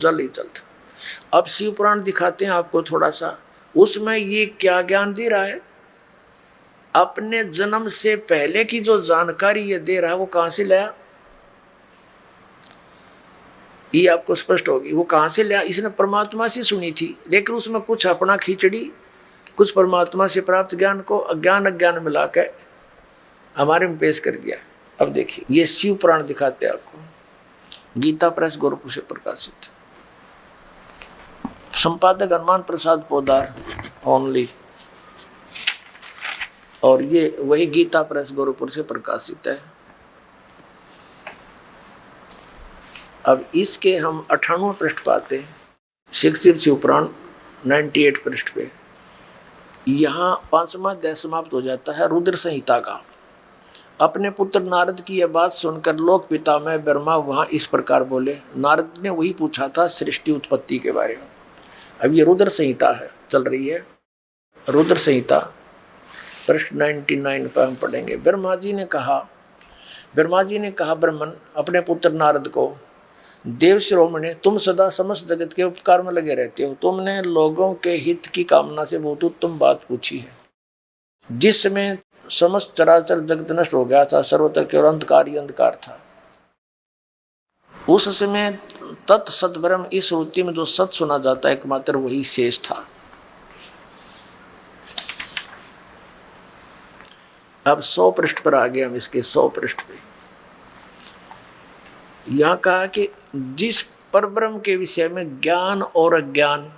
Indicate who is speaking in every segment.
Speaker 1: जल ही जल था। अब शिव पुराण दिखाते हैं आपको थोड़ा सा, उसमें ये क्या ज्ञान दे रहा है, अपने जन्म से पहले की जो जानकारी ये दे रहा है वो कहां से लाया, ये आपको स्पष्ट होगी। वो कहां से लिया, इसने परमात्मा से सुनी थी, लेकिन उसमें कुछ अपना खिचड़ी, कुछ परमात्मा से प्राप्त ज्ञान को अज्ञान अज्ञान मिला के हमारे में पेश कर दिया। अब देखिए ये शिव पुराण दिखाते हैं आपको, गीता प्रेस गोरखपुर से प्रकाशित, संपादक हनुमान प्रसाद पोदार ओनली, और ये वही गीता प्रेस गोरखपुर से प्रकाशित है। अब इसके हम 98 पृष्ठ पाते हैं, शिक्षित शिव पुराण 98 पृष्ठ पे। यहाँ 5वां अध्याय समाप्त हो जाता है रुद्र संहिता का। अपने पुत्र नारद की यह बात सुनकर लोक पिता में ब्रह्मा वहाँ इस प्रकार बोले। नारद ने वही पूछा था सृष्टि उत्पत्ति के बारे में। अब ये रुद्र संहिता है, चल रही है रुद्र संहिता, पृष्ठ 99 पर हम पढ़ेंगे। ब्रह्मा जी ने कहा ब्रह्मन अपने पुत्र नारद को, देव शिरोमणि, तुम सदा समस्त जगत के उपकार में लगे रहते हो। तुमने लोगों के हित की कामना से बहुत उत्तम बात पूछी है। जिस समय समस्त चराचर जगत नष्ट हो गया था, सर्वत्र केवल अंधकार ही अंधकार था, उस समय तत्सत ब्रह्म, इस श्रुति में जो सत सुना जाता है एकमात्र वही शेष था। अब 100 पृष्ठ पर आ गए हम, इसके 100 पृष्ठ पे यहाँ कहा कि जिस परब्रह्म के विषय में ज्ञान और अज्ञान,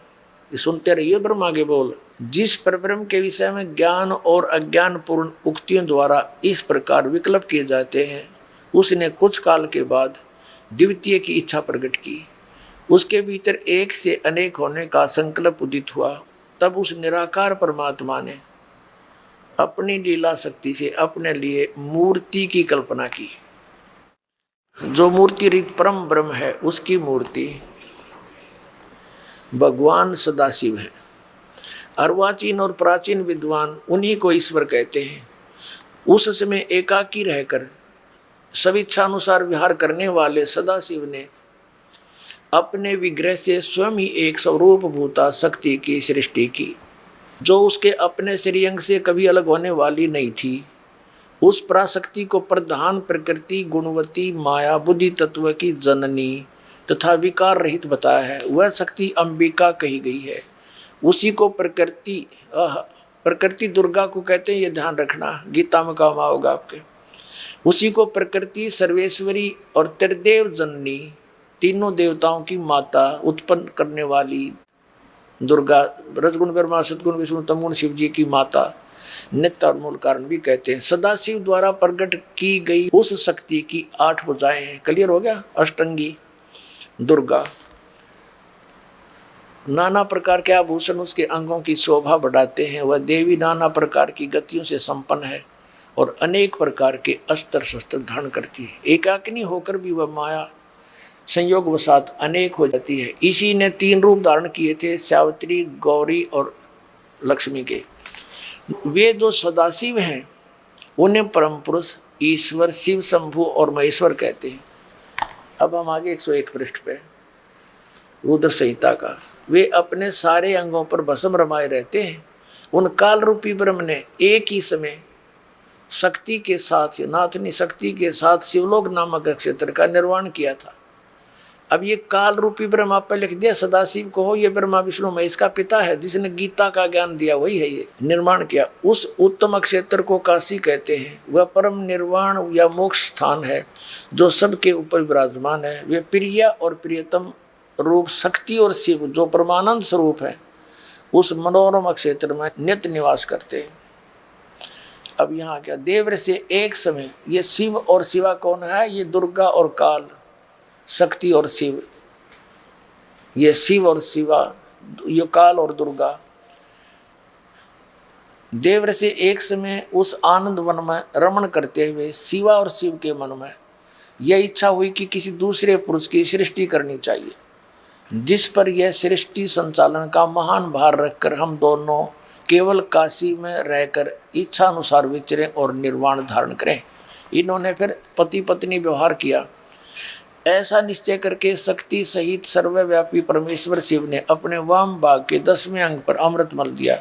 Speaker 1: सुनते रहिए ब्रह्म आगे बोल, जिस परब्रह्म के विषय में ज्ञान और अज्ञान पूर्ण उक्तियों द्वारा इस प्रकार विकल्प किए जाते हैं, उसने कुछ काल के बाद द्वितीय की इच्छा प्रकट की। उसके भीतर एक से अनेक होने का संकल्प उदित हुआ। तब उस निराकार परमात्मा ने अपनी लीला शक्ति से अपने लिए मूर्ति की कल्पना की। जो मूर्ति रीत परम ब्रह्म है, उसकी मूर्ति भगवान सदाशिव है। अर्वाचीन और प्राचीन विद्वान उन्हीं को ईश्वर कहते हैं। उस समय एकाकी रहकर सब इच्छा अनुसार विहार करने वाले सदाशिव ने अपने विग्रह से स्वयं ही एक स्वरूप भूता शक्ति की सृष्टि की, जो उसके अपने श्रीअंग से कभी अलग होने वाली नहीं थी। उस पराशक्ति को प्रधान प्रकृति गुणवती माया बुद्धि तत्व की जननी तथा विकार रहित बताया है। वह शक्ति अंबिका कही गई है। उसी को प्रकृति दुर्गा को कहते हैं, ये ध्यान रखना, गीता में काम आओगा आपके। उसी को प्रकृति सर्वेश्वरी और त्रिदेव जननी, तीनों देवताओं की माता, उत्पन्न करने वाली दुर्गा, रजगुण ब्रह्मा सदगुण विष्णु तमगुण शिव जी की माता, नित्य और मूल कारण भी कहते हैं। सदाशिव द्वारा प्रकट की गई उस शक्ति की 8 भुजाएं हैं। क्लियर हो गया। अष्टंगी दुर्गा, नाना प्रकार के आभूषण उसके अंगों की शोभा बढ़ाते हैं। वह देवी नाना प्रकार की गतियों से संपन्न है और अनेक प्रकार के अस्त्र शस्त्र धारण करती है। एकाकिनी होकर भी वह माया संयोग वसात अनेक हो जाती है। इसी ने 3 रूप धारण किए थे, सावित्री, गौरी और लक्ष्मी के। वे जो सदाशिव हैं उन्हें परम पुरुष, ईश्वर, शिव, शंभु और महेश्वर कहते हैं। अब हम आगे 101 पृष्ठ पे रुद्र संहिता का। वे अपने सारे अंगों पर भस्म रमाए रहते हैं। उन काल रूपी ब्रह्म ने एक ही समय शक्ति के साथ, नाथनी शक्ति के साथ शिवलोक नामक क्षेत्र का निर्माण किया था। अब ये काल रूपी ब्रह्मा पर लिख दिया सदाशिव को हो, ये ब्रह्मा विष्णु महेश का पिता है, जिसने गीता का ज्ञान दिया, वही है ये निर्माण किया। उस उत्तम क्षेत्र को काशी कहते हैं। वह परम निर्वाण या मोक्ष स्थान है जो सबके ऊपर विराजमान है। वे प्रिय और प्रियतम रूप शक्ति और शिव जो परमानंद स्वरूप है, उस मनोरम क्षेत्र में नित्य निवास करते हैं। अब यहाँ क्या, देव से एक समय, ये शिव और शिवा कौन है, ये दुर्गा और काल, शक्ति और शिव, ये शिव और शिवा, ये काल और दुर्गा। देव से एक समय उस आनंद वन में रमण करते हुए शिवा और शिव के मन में यह इच्छा हुई कि किसी दूसरे पुरुष की सृष्टि करनी चाहिए, जिस पर यह सृष्टि संचालन का महान भार रखकर हम दोनों केवल काशी में रहकर इच्छा अनुसार विचरें और निर्वाण धारण करें। इन्होंने फिर पति पत्नी व्यवहार किया। ऐसा निश्चय करके शक्ति सहित सर्वव्यापी परमेश्वर शिव ने अपने वाम भाग के 10वें अंग पर अमृत मल दिया।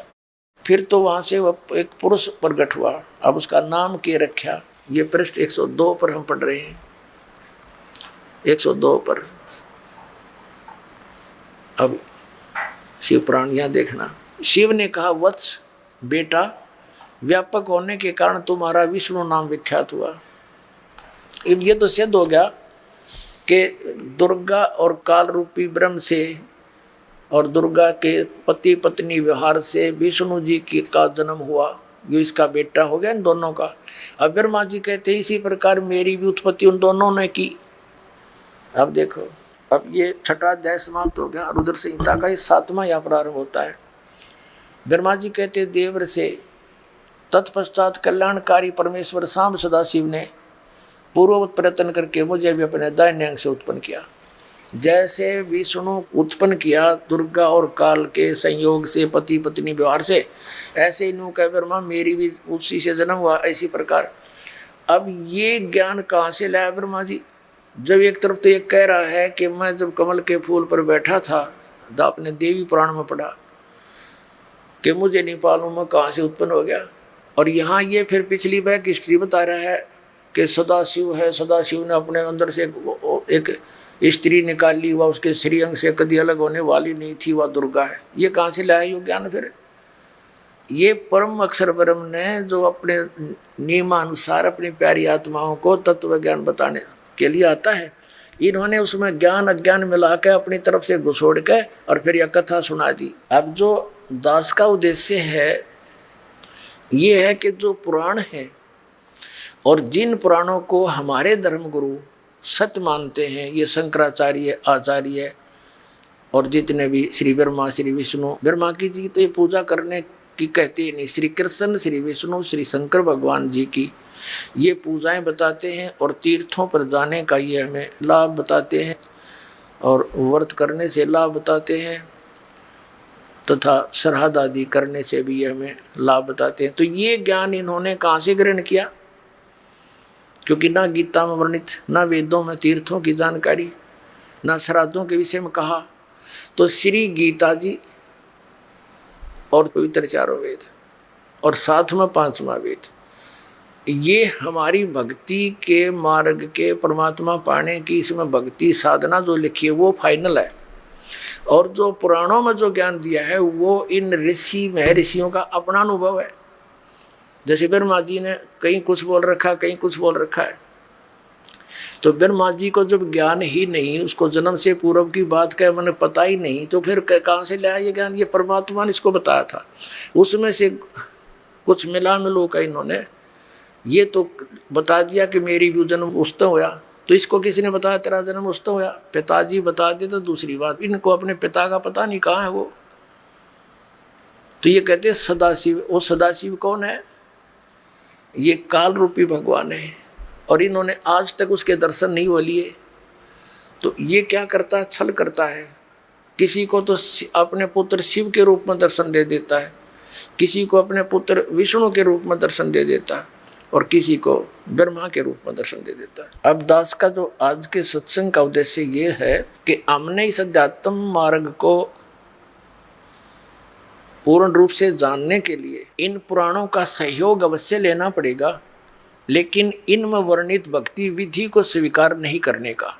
Speaker 1: फिर तो वहां से वह एक पुरुष प्रकट हुआ। अब उसका नाम के रखा। ये पृष्ठ 102 पर हम पढ़ रहे हैं, 102 पर। अब शिव पुराण यहां देखना। शिव ने कहा, वत्स बेटा, व्यापक होने के कारण तुम्हारा विष्णु नाम विख्यात हुआ। ये तो सिद्ध हो गया कि दुर्गा और काल रूपी ब्रह्म से और दुर्गा के पति पत्नी व्यवहार से विष्णु जी का जन्म हुआ, जो इसका बेटा हो गया इन दोनों का। अब ब्रह्मा जी कहते हैं इसी प्रकार मेरी भी उत्पत्ति उन दोनों ने की। अब देखो, अब ये छठा अध्याय समाप्त हो गया। रुद्र संहिता का ये 7वां यहाँ प्रारंभ होता है। ब्रह्मा जी कहते देवर से, तत्पश्चात कल्याणकारी परमेश्वर सांब सदाशिव ने पूर्ववत प्रयत्न करके मुझे भी अपने दाहिने अंग से उत्पन्न किया। जैसे विष्णु उत्पन्न किया दुर्गा और काल के संयोग से, पति पत्नी व्यवहार से, ऐसे ही कह ब्रह्मा मेरी भी उसी से जन्म हुआ। इसी प्रकार अब ये ज्ञान कहाँ से लाया ब्रह्मा जी? जब एक तरफ तो ये कह रहा है कि मैं जब कमल के फूल पर बैठा था, आपने देवी पुराण में पढ़ा कि मुझे नहीं मालूम मैं कहाँ से उत्पन्न हो गया। और यहाँ ये फिर पिछली बैक हिस्ट्री बता रहा है कि सदाशिव है, सदाशिव ने अपने अंदर से एक स्त्री निकाली, वह उसके श्रीअंग से कभी अलग होने वाली नहीं थी, वह दुर्गा है। ये कहाँ से लाया ये ज्ञान? फिर ये परम अक्षर ब्रह्म ने जो अपने नियमानुसार अपनी प्यारी आत्माओं को तत्व ज्ञान बताने के लिए आता है, इन्होंने उसमें ज्ञान अज्ञान मिला के अपनी तरफ से घुसोड़ के और फिर यह कथा सुना दी। अब जो दास का उद्देश्य है ये है कि जो पुराण है और जिन पुराणों को हमारे धर्मगुरु सत्य मानते हैं, ये शंकराचार्य, आचार्य और जितने भी श्री ब्रह्मा, श्री विष्णु, ब्रह्मा की जी तो ये पूजा करने की कहते ही नहीं, श्री कृष्ण, श्री विष्णु, श्री शंकर भगवान जी की ये पूजाएं बताते हैं और तीर्थों पर जाने का ये हमें लाभ बताते हैं और व्रत करने से लाभ बताते हैं तथा श्राद्ध आदि करने से भी ये हमें लाभ बताते हैं। तो ये ज्ञान इन्होंने कहाँ से ग्रहण किया? क्योंकि ना गीता में वर्णित, ना वेदों में तीर्थों की जानकारी, ना श्राद्धों के विषय में कहा। तो श्री गीता जी और पवित्र चारों वेद और साथ में 5वां वेद, ये हमारी भक्ति के मार्ग के परमात्मा पाने की इसमें भक्ति साधना जो लिखी है वो फाइनल है। और जो पुराणों में जो ज्ञान दिया है वो इन ऋषि महर्षियों का अपना अनुभव है। जैसे ब्रह्मा जी ने कहीं कुछ बोल रखा, कहीं कुछ बोल रखा है। तो ब्रह्मा जी को जब ज्ञान ही नहीं, उसको जन्म से पूर्व की बात का मैंने पता ही नहीं, तो फिर कहाँ से लाया ये ज्ञान? ये परमात्मा ने इसको बताया था, उसमें से कुछ मिला मिलो का इन्होंने ये तो बता दिया कि मेरी भी जन्म उस तो होया। तो इसको किसी ने बताया तेरा जन्म उस तो होया? पिताजी बता दे तो दूसरी बात, इनको अपने पिता का पता नहीं कहाँ है वो। तो ये कहते हैं सदाशिव। वो सदाशिव कौन है? ये काल रूपी भगवान है और इन्होंने आज तक उसके दर्शन नहीं हो लिए। तो ये क्या करता है? छल करता है। किसी को तो अपने पुत्र शिव के रूप में दर्शन दे देता है, किसी को अपने पुत्र विष्णु के रूप में दर्शन दे देता है और किसी को ब्रह्मा के रूप में दर्शन दे देता है। अब दास का जो आज के सत्संग का उद्देश्य ये है कि हमने इस अध्यात्म मार्ग को पूर्ण रूप से जानने के लिए इन पुराणों का सहयोग अवश्य लेना पड़ेगा, लेकिन इनमें वर्णित भक्ति विधि को स्वीकार नहीं करने का,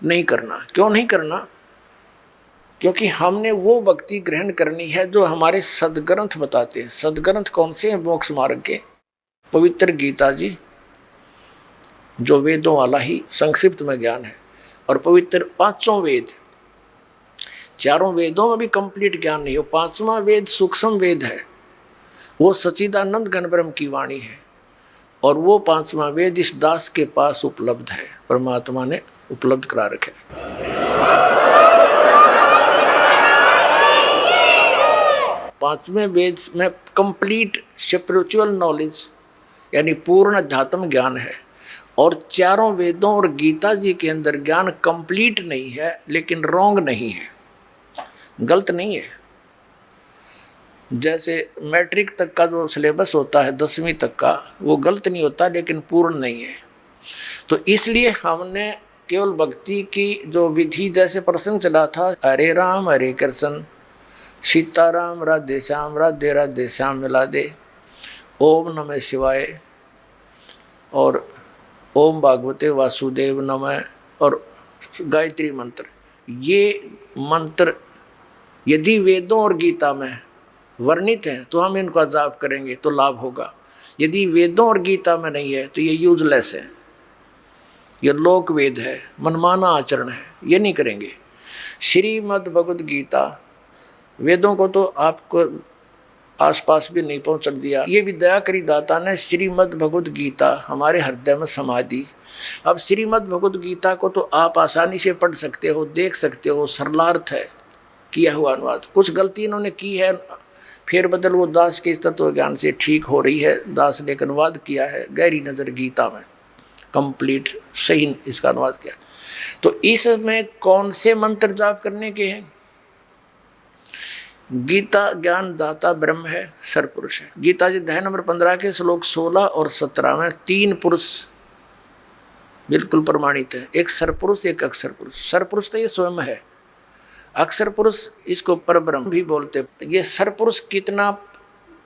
Speaker 1: नहीं करना। क्यों नहीं करना? क्योंकि हमने वो भक्ति ग्रहण करनी है जो हमारे सदग्रंथ बताते हैं। सदग्रंथ कौन से हैं? मोक्ष मार्ग के पवित्र गीता जी, जो वेदों वाला ही संक्षिप्त में ज्ञान है, और पवित्र 5 वेद। 4 वेदों में भी कंप्लीट ज्ञान नहीं हो। 5वां वेद सूक्ष्म वेद है, वो सच्चिदानंद घन ब्रह्म की वाणी है और वो 5वां वेद इस दास के पास उपलब्ध है, परमात्मा ने उपलब्ध करा रखे। 5वें वेद में कंप्लीट स्पिरिचुअल नॉलेज यानी पूर्ण अध्यात्म ज्ञान है और 4 वेदों और गीता जी के अंदर ज्ञान कंप्लीट नहीं है, लेकिन रॉन्ग नहीं है, गलत नहीं है। जैसे मैट्रिक तक का जो सिलेबस होता है 10वीं तक का, वो गलत नहीं होता लेकिन पूर्ण नहीं है। तो इसलिए हमने केवल भक्ति की जो विधि जैसे प्रसंग चला था, हरे राम हरे कृष्ण सीताराम राधे राधे श्याम मिला दे, ओम नमः शिवाय और ओम भागवते वासुदेव नमः और गायत्री मंत्र, ये मंत्र यदि वेदों और गीता में वर्णित हैं तो हम इनका जाप करेंगे तो लाभ होगा। यदि वेदों और गीता में नहीं है तो ये यूजलेस है, ये लोक वेद है, मनमाना आचरण है, ये नहीं करेंगे। श्रीमद् भगवद गीता, वेदों को तो आपको आसपास भी नहीं पहुंच दिया, ये भी दया करी दाता ने श्रीमद् भगवद गीता हमारे हृदय में समा दी। अब श्रीमद् भगवद गीता को तो आप आसानी से पढ़ सकते हो, देख सकते हो, सरलार्थ है किया हुआ अनुवाद। कुछ गलती इन्होंने की है, फेर बदल वो दास के तत्व ज्ञान से ठीक हो रही है, दास ने एक अनुवाद किया है गहरी नजर गीता में, कंप्लीट सही इसका अनुवाद किया। तो इसमें कौन से मंत्र जाप करने के हैं? गीता ज्ञान दाता ब्रह्म है, सरपुरुष है। गीता जी अध्याय नंबर 15 के श्लोक 16 और 17 में 3 पुरुष बिल्कुल प्रमाणित है, एक सरपुरुष एक अक्षर पुरुष। सरपुरुष तो ये स्वयं है, अक्षर पुरुष इसको परब्रह्म भी बोलते। ये सरपुरुष कितना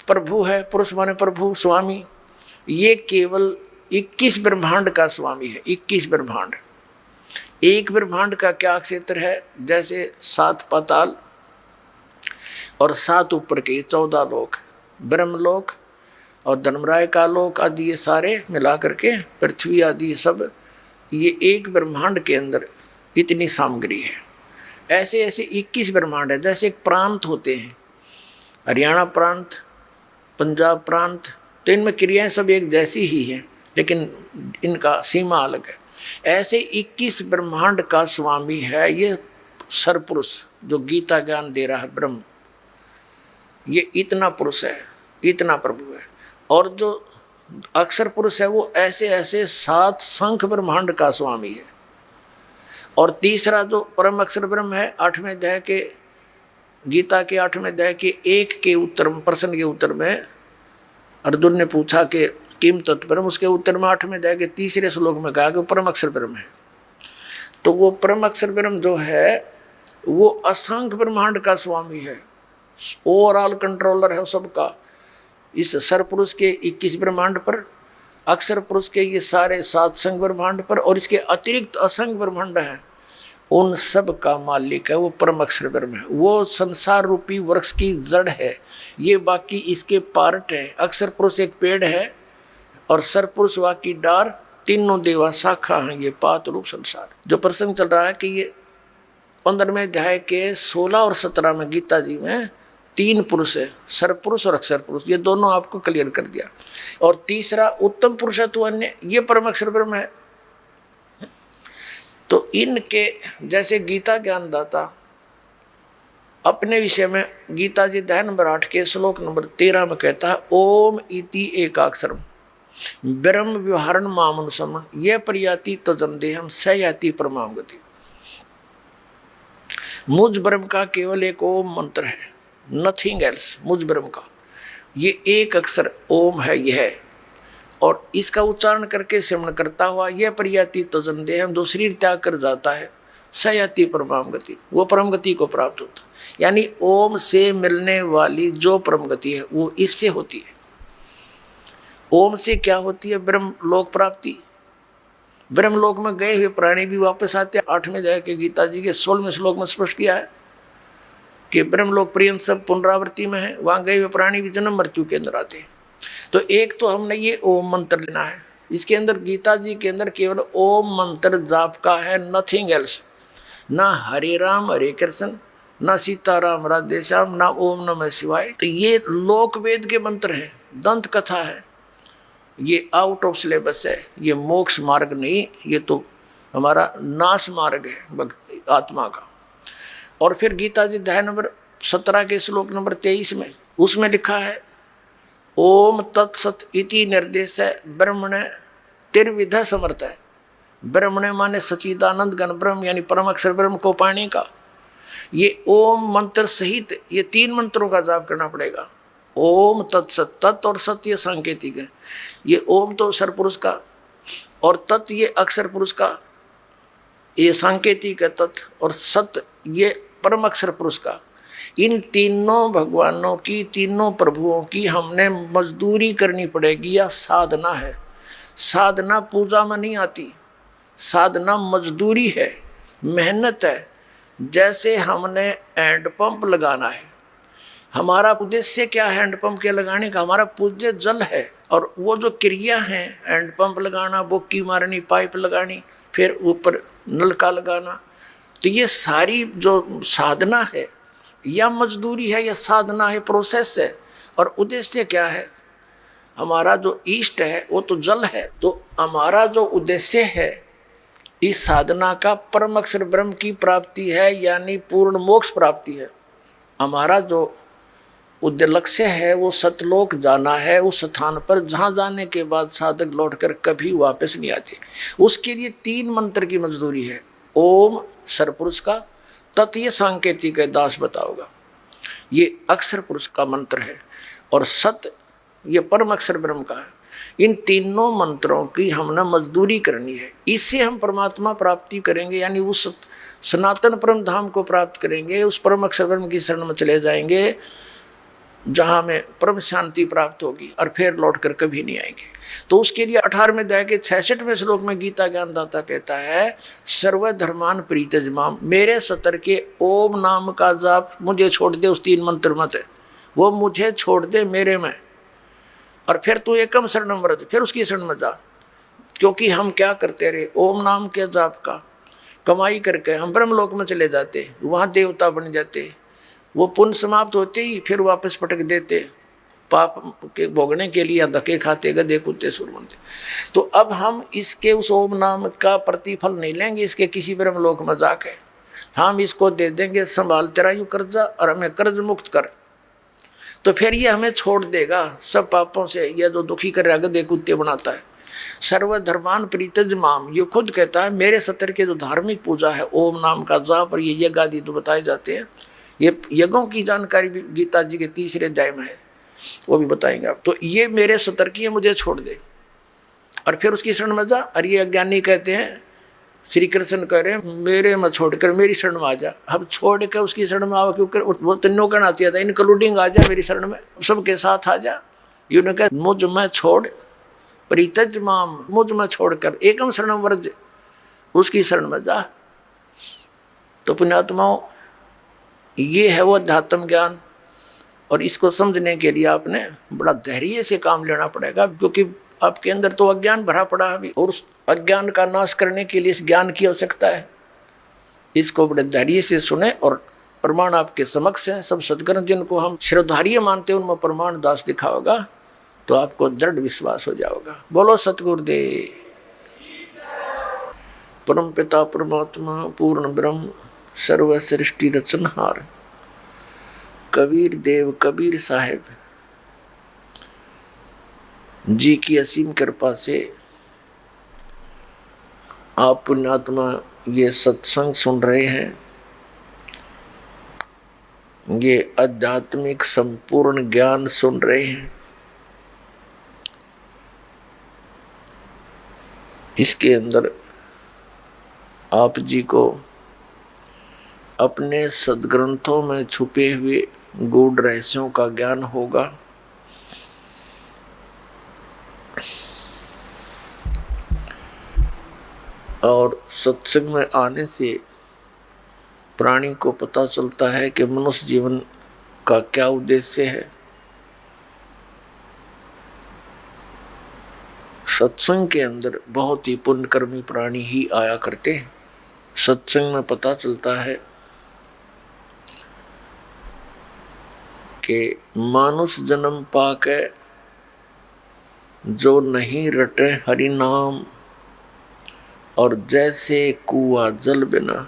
Speaker 1: प्रभु है, पुरुष माने प्रभु स्वामी, ये केवल 21 ब्रह्मांड का स्वामी है। 21 ब्रह्मांड, एक ब्रह्मांड का क्या क्षेत्र है? जैसे 7 पाताल और 7 ऊपर के 14 लोक, ब्रह्मलोक और धर्मराय का लोक आदि, ये सारे मिला करके पृथ्वी आदि सब, ये एक ब्रह्मांड के अंदर इतनी सामग्री है। ऐसे ऐसे 21 ब्रह्मांड है। जैसे एक प्रांत होते हैं, हरियाणा प्रांत, पंजाब प्रांत, तो इनमें क्रियाएं सब एक जैसी ही हैं, लेकिन इनका सीमा अलग है। ऐसे 21 ब्रह्मांड का स्वामी है ये सरपुरुष जो गीता ज्ञान दे रहा है ब्रह्म। ये इतना पुरुष है, इतना प्रभु है। और जो अक्षर पुरुष है वो ऐसे ऐसे 7 शंख ब्रह्मांड का स्वामी है। और तीसरा जो परम अक्षर ब्रह्म है, 8वें अध्याय के गीता के 8वें अध्याय के 1 के उत्तर प्रश्न के उत्तर में अर्जुन ने पूछा कि किम तत्परम, उसके उत्तर में 8वें अध्याय के 3रे श्लोक में कहा कि वो परम अक्षर ब्रह्म है। तो वो परम अक्षर ब्रह्म जो है वो असंख्य ब्रह्मांड का स्वामी है, ओवरऑल कंट्रोलर है सबका। इस सरपुरुष के 21 ब्रह्मांड पर, अक्षर पुरुष के ये सारे 7 संख्य ब्रह्मांड पर, और इसके अतिरिक्त असंख्य ब्रह्मांड हैं, उन सब का मालिक है वो परम अक्षर ब्रह्म है। वो संसार रूपी वृक्ष की जड़ है, ये बाकी इसके पार्ट हैं। अक्षर पुरुष एक पेड़ है और सरपुरुष वा की डार, तीनों देवा शाखा हैं, ये पात रूप संसार। जो प्रसंग चल रहा है कि ये 15वें अध्याय के 16 और 17 में गीता जी में 3 पुरुष है, सरपुरुष और अक्षर पुरुष, ये दोनों आपको क्लियर कर दिया। और तीसरा उत्तम पुरुषत्व अन्य, ये परम अक्षर ब्रह्म है। तो इनके जैसे गीता ज्ञानदाता अपने विषय में गीता जी अध्याय नंबर 8 के श्लोक नंबर 13 में कहता है, ओम इति एकाक्षरम ब्रह्म व्यवहारण मामनुसमण यह प्रयाति तजम देहम स याति परमाम गति। मुझ ब्रह्म का केवल एक ओम मंत्र है, नथिंग एल्स। मुझ ब्रह्म का ये एक अक्षर ओम है यह, और इसका उच्चारण करके सिमरण करता हुआ यह प्रयाति तजन देहम, जो शरीर त्याग कर जाता है, सयाति परमाम गति, वो परम गति को प्राप्त होता है। यानी ओम से मिलने वाली जो परम गति है वो इससे होती है। ओम से क्या होती है? ब्रह्म लोक प्राप्ति। ब्रह्म लोक में गए हुए प्राणी भी वापस आते हैं। 8वें अध्याय के गीता जी के 16वें श्लोक में स्पष्ट किया है कि ब्रह्मलोक पर्यंत सब पुनरावृत्ति में है, वहां गए हुए प्राणी भी जन्म मृत्यु के अंदर आते हैं। तो एक तो हमने ये ओम मंत्र लेना है, इसके अंदर गीता जी के अंदर केवल ओम मंत्र जाप का है, नथिंग एल्स। ना हरे राम हरे कृष्ण, ना सीताराम राधे श्याम, ना ओम नमः शिवाय। तो ये लोक वेद के मंत्र हैं, दंत कथा है, ये आउट ऑफ सिलेबस है, ये मोक्ष मार्ग नहीं, ये तो हमारा नाश मार्ग है आत्मा का। और फिर गीता जी अध्याय नंबर 17 के श्लोक नंबर 23 में उसमें लिखा है, ओम तत्सत इति निर्देश ब्रह्मण त्रिविध समर्थ है। ब्रह्मण माने सचिदानंद गण ब्रह्म, यानी परम अक्षर ब्रह्म को पाने का। ये ओम मंत्र सहित ये 3 मंत्रों का जाप करना पड़ेगा। ओम तत्सत, तत् और सत्य सांकेतिक है। ये ओम तो सरपुरुष का और तत् ये अक्षर पुरुष का, ये सांकेतिक है तत्व, और सत ये परम अक्षर पुरुष का। इन तीनों भगवानों की, तीनों प्रभुओं की हमने मजदूरी करनी पड़ेगी। या साधना है। साधना पूजा में नहीं आती, साधना मजदूरी है, मेहनत है। जैसे हमने हैंडपंप लगाना है, हमारा उद्देश्य क्या है हैंडपंप के लगाने का? हमारा पूज्य जल है। और वो जो क्रिया है, हैंडपंप लगाना, बोकी मारनी, पाइप लगानी, फिर ऊपर नलका लगाना, तो ये सारी जो साधना है या मजदूरी है या साधना है, प्रोसेस है। और उद्देश्य क्या है? हमारा जो इष्ट है वो तो जल है। तो हमारा जो उद्देश्य है इस साधना का परम अक्षर ब्रह्म की प्राप्ति है, यानी पूर्ण मोक्ष प्राप्ति है। हमारा जो उद्देश्य लक्ष्य है वो सतलोक जाना है, उस स्थान पर जहाँ जाने के बाद साधक लौटकर कभी वापस नहीं आते। उसके लिए 3 मंत्र की मजदूरी है। ओम सरपुरुष का, तत् ये सांकेतिक है, दास बताओगा, ये अक्षर पुरुष का मंत्र है, और सत ये परम अक्षर ब्रह्म का है। इन तीनों मंत्रों की हमने मजदूरी करनी है। इससे हम परमात्मा प्राप्ति करेंगे, यानी उस सनातन परम धाम को प्राप्त करेंगे। उस परम अक्षर ब्रह्म की शरण में चले जाएंगे जहाँ में परम शांति प्राप्त होगी, और फिर लौट कर कभी नहीं आएंगे। तो उसके लिए 18वें अध्याय के 66वें श्लोक में गीता ज्ञानदाता कहता है, सर्वधर्मान परित्यज्य, मेरे सतर के ओम नाम का जाप मुझे छोड़ दे। उस 3 मंत्र मत है वो मुझे छोड़ दे मेरे में, और फिर तू एकम शरणम व्रज, फिर उसकी शरण में जा। क्योंकि हम क्या करते रहे, ओम नाम के जाप का कमाई करके हम ब्रह्मलोक में चले जाते, वहाँ देवता बन जाते। वो पुण्य समाप्त होते ही फिर वापस पटक देते, पाप के भोगने के लिए धक्के खाते, गधे कुत्ते सुर बनते। तो अब हम इसके उस ओम नाम का प्रतिफल नहीं लेंगे, इसके किसी ब्रह्मलोक में जाके हम इसको दे देंगे, संभाल तेरा यूँ कर्जा और हमें कर्ज मुक्त कर। तो फिर ये हमें छोड़ देगा सब पापों से। ये जो दुखी कर गधे कुत्ते बनाता है, सर्वधर्मान परित्यज्य माम, ये खुद कहता है मेरे सतर के जो धार्मिक पूजा है ओम नाम का जाप, और ये यज्ञ आदि तो बताए जाते हैं। ये यज्ञों की जानकारी भी गीता जी के 3रे अध्याय में है, वो भी बताएंगे आप। तो ये मेरे सतर की है, मुझे छोड़ दे और फिर उसकी शरण में जा। और ये अज्ञानी कहते हैं, श्री कृष्ण कह रहे हैं मेरे में छोड़कर मेरी शरण में आ जा। अब छोड़ कर उसकी शरण में आओ, क्योंकि वो तीनों कहना चाहिए था, इंक्लूडिंग आ जा मेरी शरण में, सबके साथ आ जा। यूँ कह मुझ में छोड़, परित्यज्य माम, मुझ में छोड़कर एकम शरणम व्रज, उसकी शरण में जा। तो पुण्यात्माओं, ये है वो अध्यात्म ज्ञान। और इसको समझने के लिए आपने बड़ा धैर्य से काम लेना पड़ेगा, क्योंकि आपके अंदर तो अज्ञान भरा पड़ा है अभी, और उस अज्ञान का नाश करने के लिए इस ज्ञान की आवश्यकता है। इसको बड़े धैर्य से सुने, और प्रमाण आपके समक्ष है। सब सद्गुरु जिनको हम श्रद्धार्य मानते हैं उनमें प्रमाण दास दिखा होगा, तो आपको दृढ़ विश्वास हो जाओगा। बोलो सतगुरुदेव। परम पिता परमात्मा पूर्ण ब्रह्म सर्व सृष्टि रचनहार कबीर देव कबीर साहेब जी की असीम कृपा से आप पुण्यात्मा ये सत्संग सुन रहे हैं। ये आध्यात्मिक संपूर्ण ज्ञान सुन रहे हैं। इसके अंदर आप जी को अपने सद्ग्रंथों में छुपे हुए गूढ़ रहस्यों का ज्ञान होगा। और सत्संग में आने से प्राणी को पता चलता है कि मनुष्य जीवन का क्या उद्देश्य है। सत्संग के अंदर बहुत ही पुण्यकर्मी प्राणी ही आया करते हैं। सत्संग में पता चलता है कि मानुष जन्म पाके जो नहीं रटे हरि नाम, और जैसे कुआं जल बिना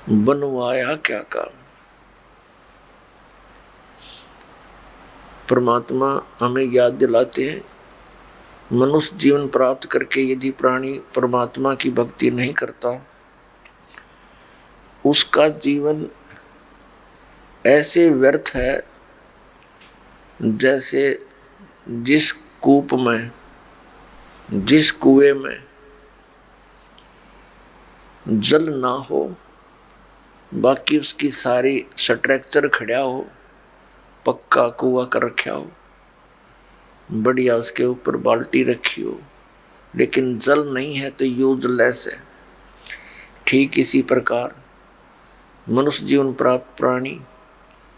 Speaker 1: बनवाया क्या काम। परमात्मा हमें याद दिलाते हैं, मनुष्य जीवन प्राप्त करके यदि प्राणी परमात्मा की भक्ति नहीं करता, उसका जीवन ऐसे व्यर्थ है जैसे जिस कूप में, जिस कुएं में जल ना हो, बाकी उसकी सारी स्ट्रक्चर खड़ा हो, पक्का कुआ कर रखा हो, बढ़िया उसके ऊपर बाल्टी रखी हो, लेकिन जल नहीं है तो यूजलेस है। ठीक इसी प्रकार मनुष्य जीवन प्राप्त प्राणी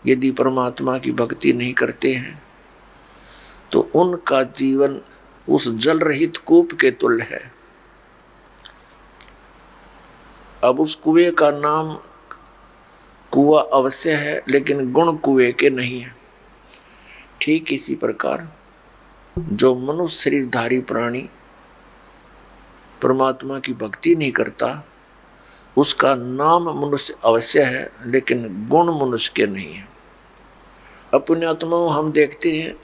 Speaker 1: यदि परमात्मा की भक्ति नहीं करते हैं तो उनका जीवन उस जल रहित कूप के तुल्य है। अब उस कुएं का नाम कुआं अवश्य है, लेकिन गुण कुएं के नहीं है। ठीक इसी प्रकार जो मनुष्य शरीरधारी प्राणी परमात्मा की भक्ति नहीं करता, उसका नाम मनुष्य अवश्य है, लेकिन गुण मनुष्य के नहीं है। पुण्यात्माओं, हम देखते हैं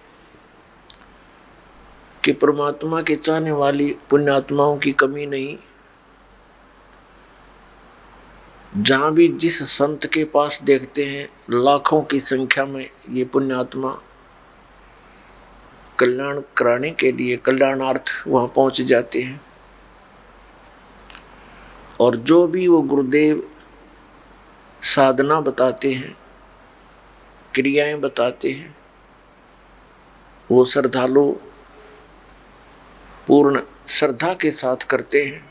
Speaker 1: कि परमात्मा के चाहने वाली पुण्यात्माओं की कमी नहीं। जहां भी जिस संत के पास देखते हैं लाखों की संख्या में ये पुण्यात्मा कल्याण कराने के लिए कल्याणार्थ वहां पहुंच जाते हैं। और जो भी वो गुरुदेव साधना बताते हैं, क्रियाएं बताते हैं, वो श्रद्धालु पूर्ण श्रद्धा के साथ करते हैं।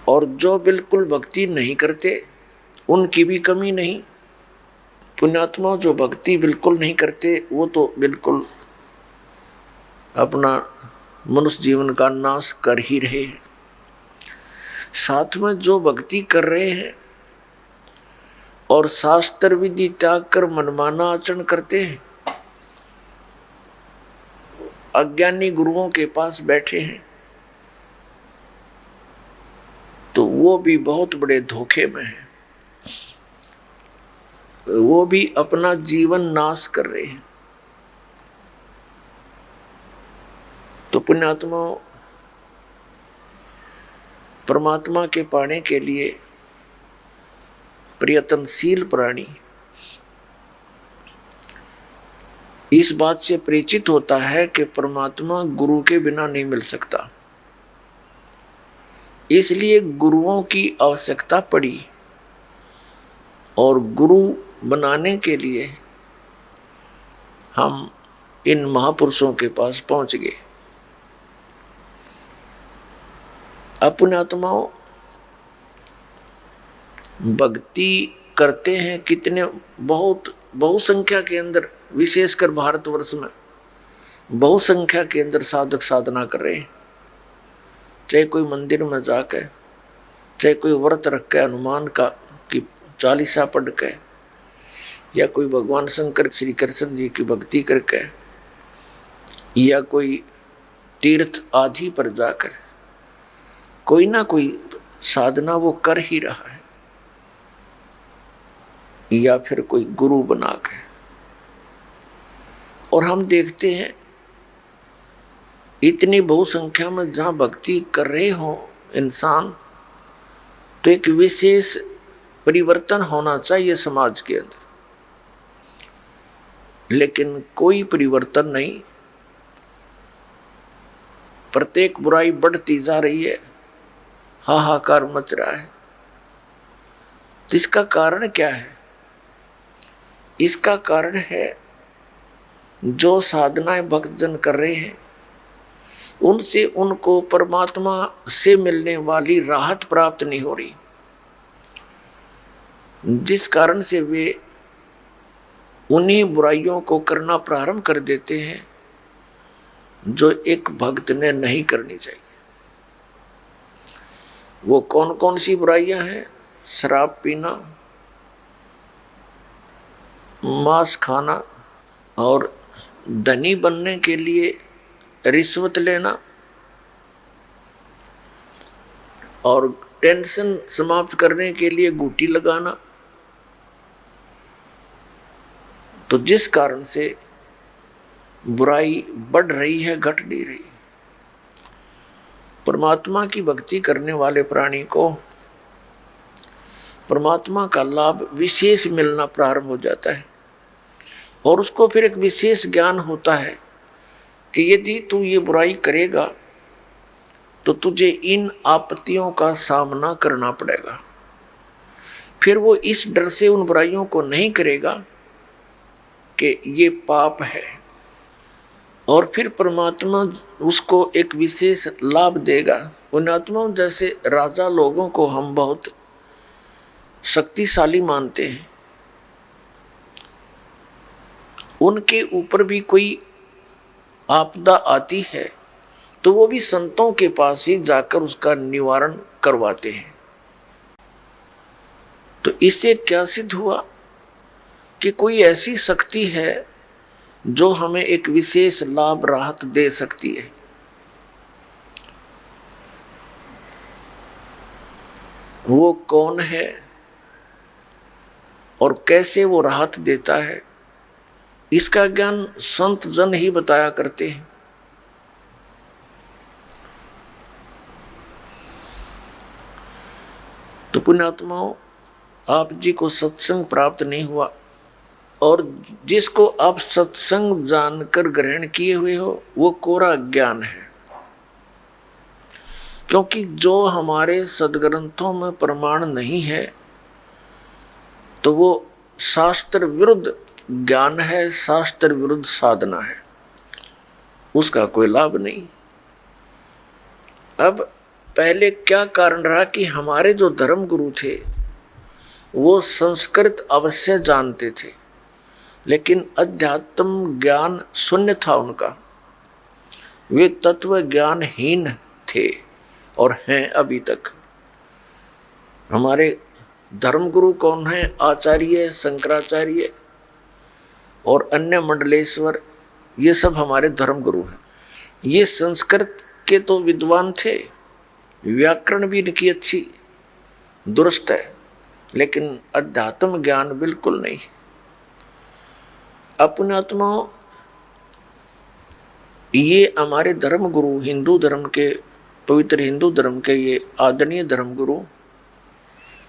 Speaker 1: और जो बिल्कुल भक्ति नहीं करते उनकी भी कमी नहीं। पुण्यात्मा जो भक्ति बिल्कुल नहीं करते वो तो बिल्कुल अपना मनुष्य जीवन का नाश कर ही रहे हैं। साथ में जो भक्ति कर रहे हैं और शास्त्र विधि त्याग कर मनमाना आचरण करते हैं, अज्ञानी गुरुओं के पास बैठे हैं, तो वो भी बहुत बड़े धोखे में हैं। वो भी अपना जीवन नाश कर रहे हैं। तो पुण्यात्मा परमात्मा के पाने के लिए प्रयत्नशील प्राणी इस बात से परिचित होता है कि परमात्मा गुरु के बिना नहीं मिल सकता, इसलिए गुरुओं की आवश्यकता पड़ी। और गुरु बनाने के लिए हम इन महापुरुषों के पास पहुंच गए। पुण्यात्माओं, भक्ति करते हैं कितने, बहुत बहुसंख्या के अंदर, विशेषकर भारतवर्ष में बहुसंख्या के अंदर साधक साधना कर रहे हैं। चाहे कोई मंदिर में जाकर, चाहे कोई व्रत रख के हनुमान का की चालीसा पढ़ के, या कोई भगवान शंकर श्री कृष्ण जी की भक्ति करके, या कोई तीर्थ आदि पर जाकर कोई ना कोई साधना वो कर ही रहा है, या फिर कोई गुरु बना के। और हम देखते हैं इतनी बहुसंख्या में जहां भक्ति कर रहे हो इंसान, तो एक विशेष परिवर्तन होना चाहिए समाज के अंदर, लेकिन कोई परिवर्तन नहीं। प्रत्येक बुराई बढ़ती जा रही है, हाहाकार मच रहा है। तो इसका कारण क्या है? इसका कारण है जो साधनाएं भक्तजन कर रहे हैं उनसे उनको परमात्मा से मिलने वाली राहत प्राप्त नहीं हो रही, जिस कारण से वे उन्हीं बुराइयों को करना प्रारंभ कर देते हैं जो एक भक्त ने नहीं करनी चाहिए। वो कौन कौन सी बुराइयां हैं? शराब पीना, मांस खाना, और धनी बनने के लिए रिश्वत लेना, और टेंशन समाप्त करने के लिए गुटी लगाना। तो जिस कारण से बुराई बढ़ रही है, घट नहीं रही। परमात्मा की भक्ति करने वाले प्राणी को परमात्मा का लाभ विशेष मिलना प्रारंभ हो जाता है, और उसको फिर एक विशेष ज्ञान होता है कि यदि तू ये बुराई करेगा तो तुझे इन आपत्तियों का सामना करना पड़ेगा। फिर वो इस डर से उन बुराइयों को नहीं करेगा कि ये पाप है, और फिर परमात्मा उसको एक विशेष लाभ देगा। पुण्यात्माओं, जैसे राजा लोगों को हम बहुत शक्तिशाली मानते हैं, उनके ऊपर भी कोई आपदा आती है तो वो भी संतों के पास ही जाकर उसका निवारण करवाते हैं। तो इससे क्या सिद्ध हुआ कि कोई ऐसी शक्ति है जो हमें एक विशेष लाभ राहत दे सकती है। वो कौन है और कैसे वो राहत देता है, इसका ज्ञान संत जन ही बताया करते हैं। तो पुण्यात्माओं, आप जी को सत्संग प्राप्त नहीं हुआ, और जिसको आप सत्संग जानकर ग्रहण किए हुए हो वो कोरा ज्ञान है। क्योंकि जो हमारे सदग्रंथों में प्रमाण नहीं है तो वो शास्त्र विरुद्ध ज्ञान है, शास्त्र विरुद्ध साधना है, उसका कोई लाभ नहीं। अब पहले क्या कारण रहा कि हमारे जो धर्म गुरु थे वो संस्कृत अवश्य जानते थे, लेकिन अध्यात्म ज्ञान शून्य था उनका। वे तत्व ज्ञानहीन थे और हैं अभी तक। हमारे धर्मगुरु कौन है? आचार्य, शंकराचार्य और अन्य मंडलेश्वर, ये सब हमारे धर्मगुरु हैं। ये संस्कृत के तो विद्वान थे, व्याकरण भी इनकी अच्छी दुरुस्त है, लेकिन अध्यात्म ज्ञान बिल्कुल नहीं। अपने आत्माओं, ये हमारे धर्म गुरु, हिंदू धर्म के, पवित्र हिंदू धर्म के ये आदरणीय धर्म गुरु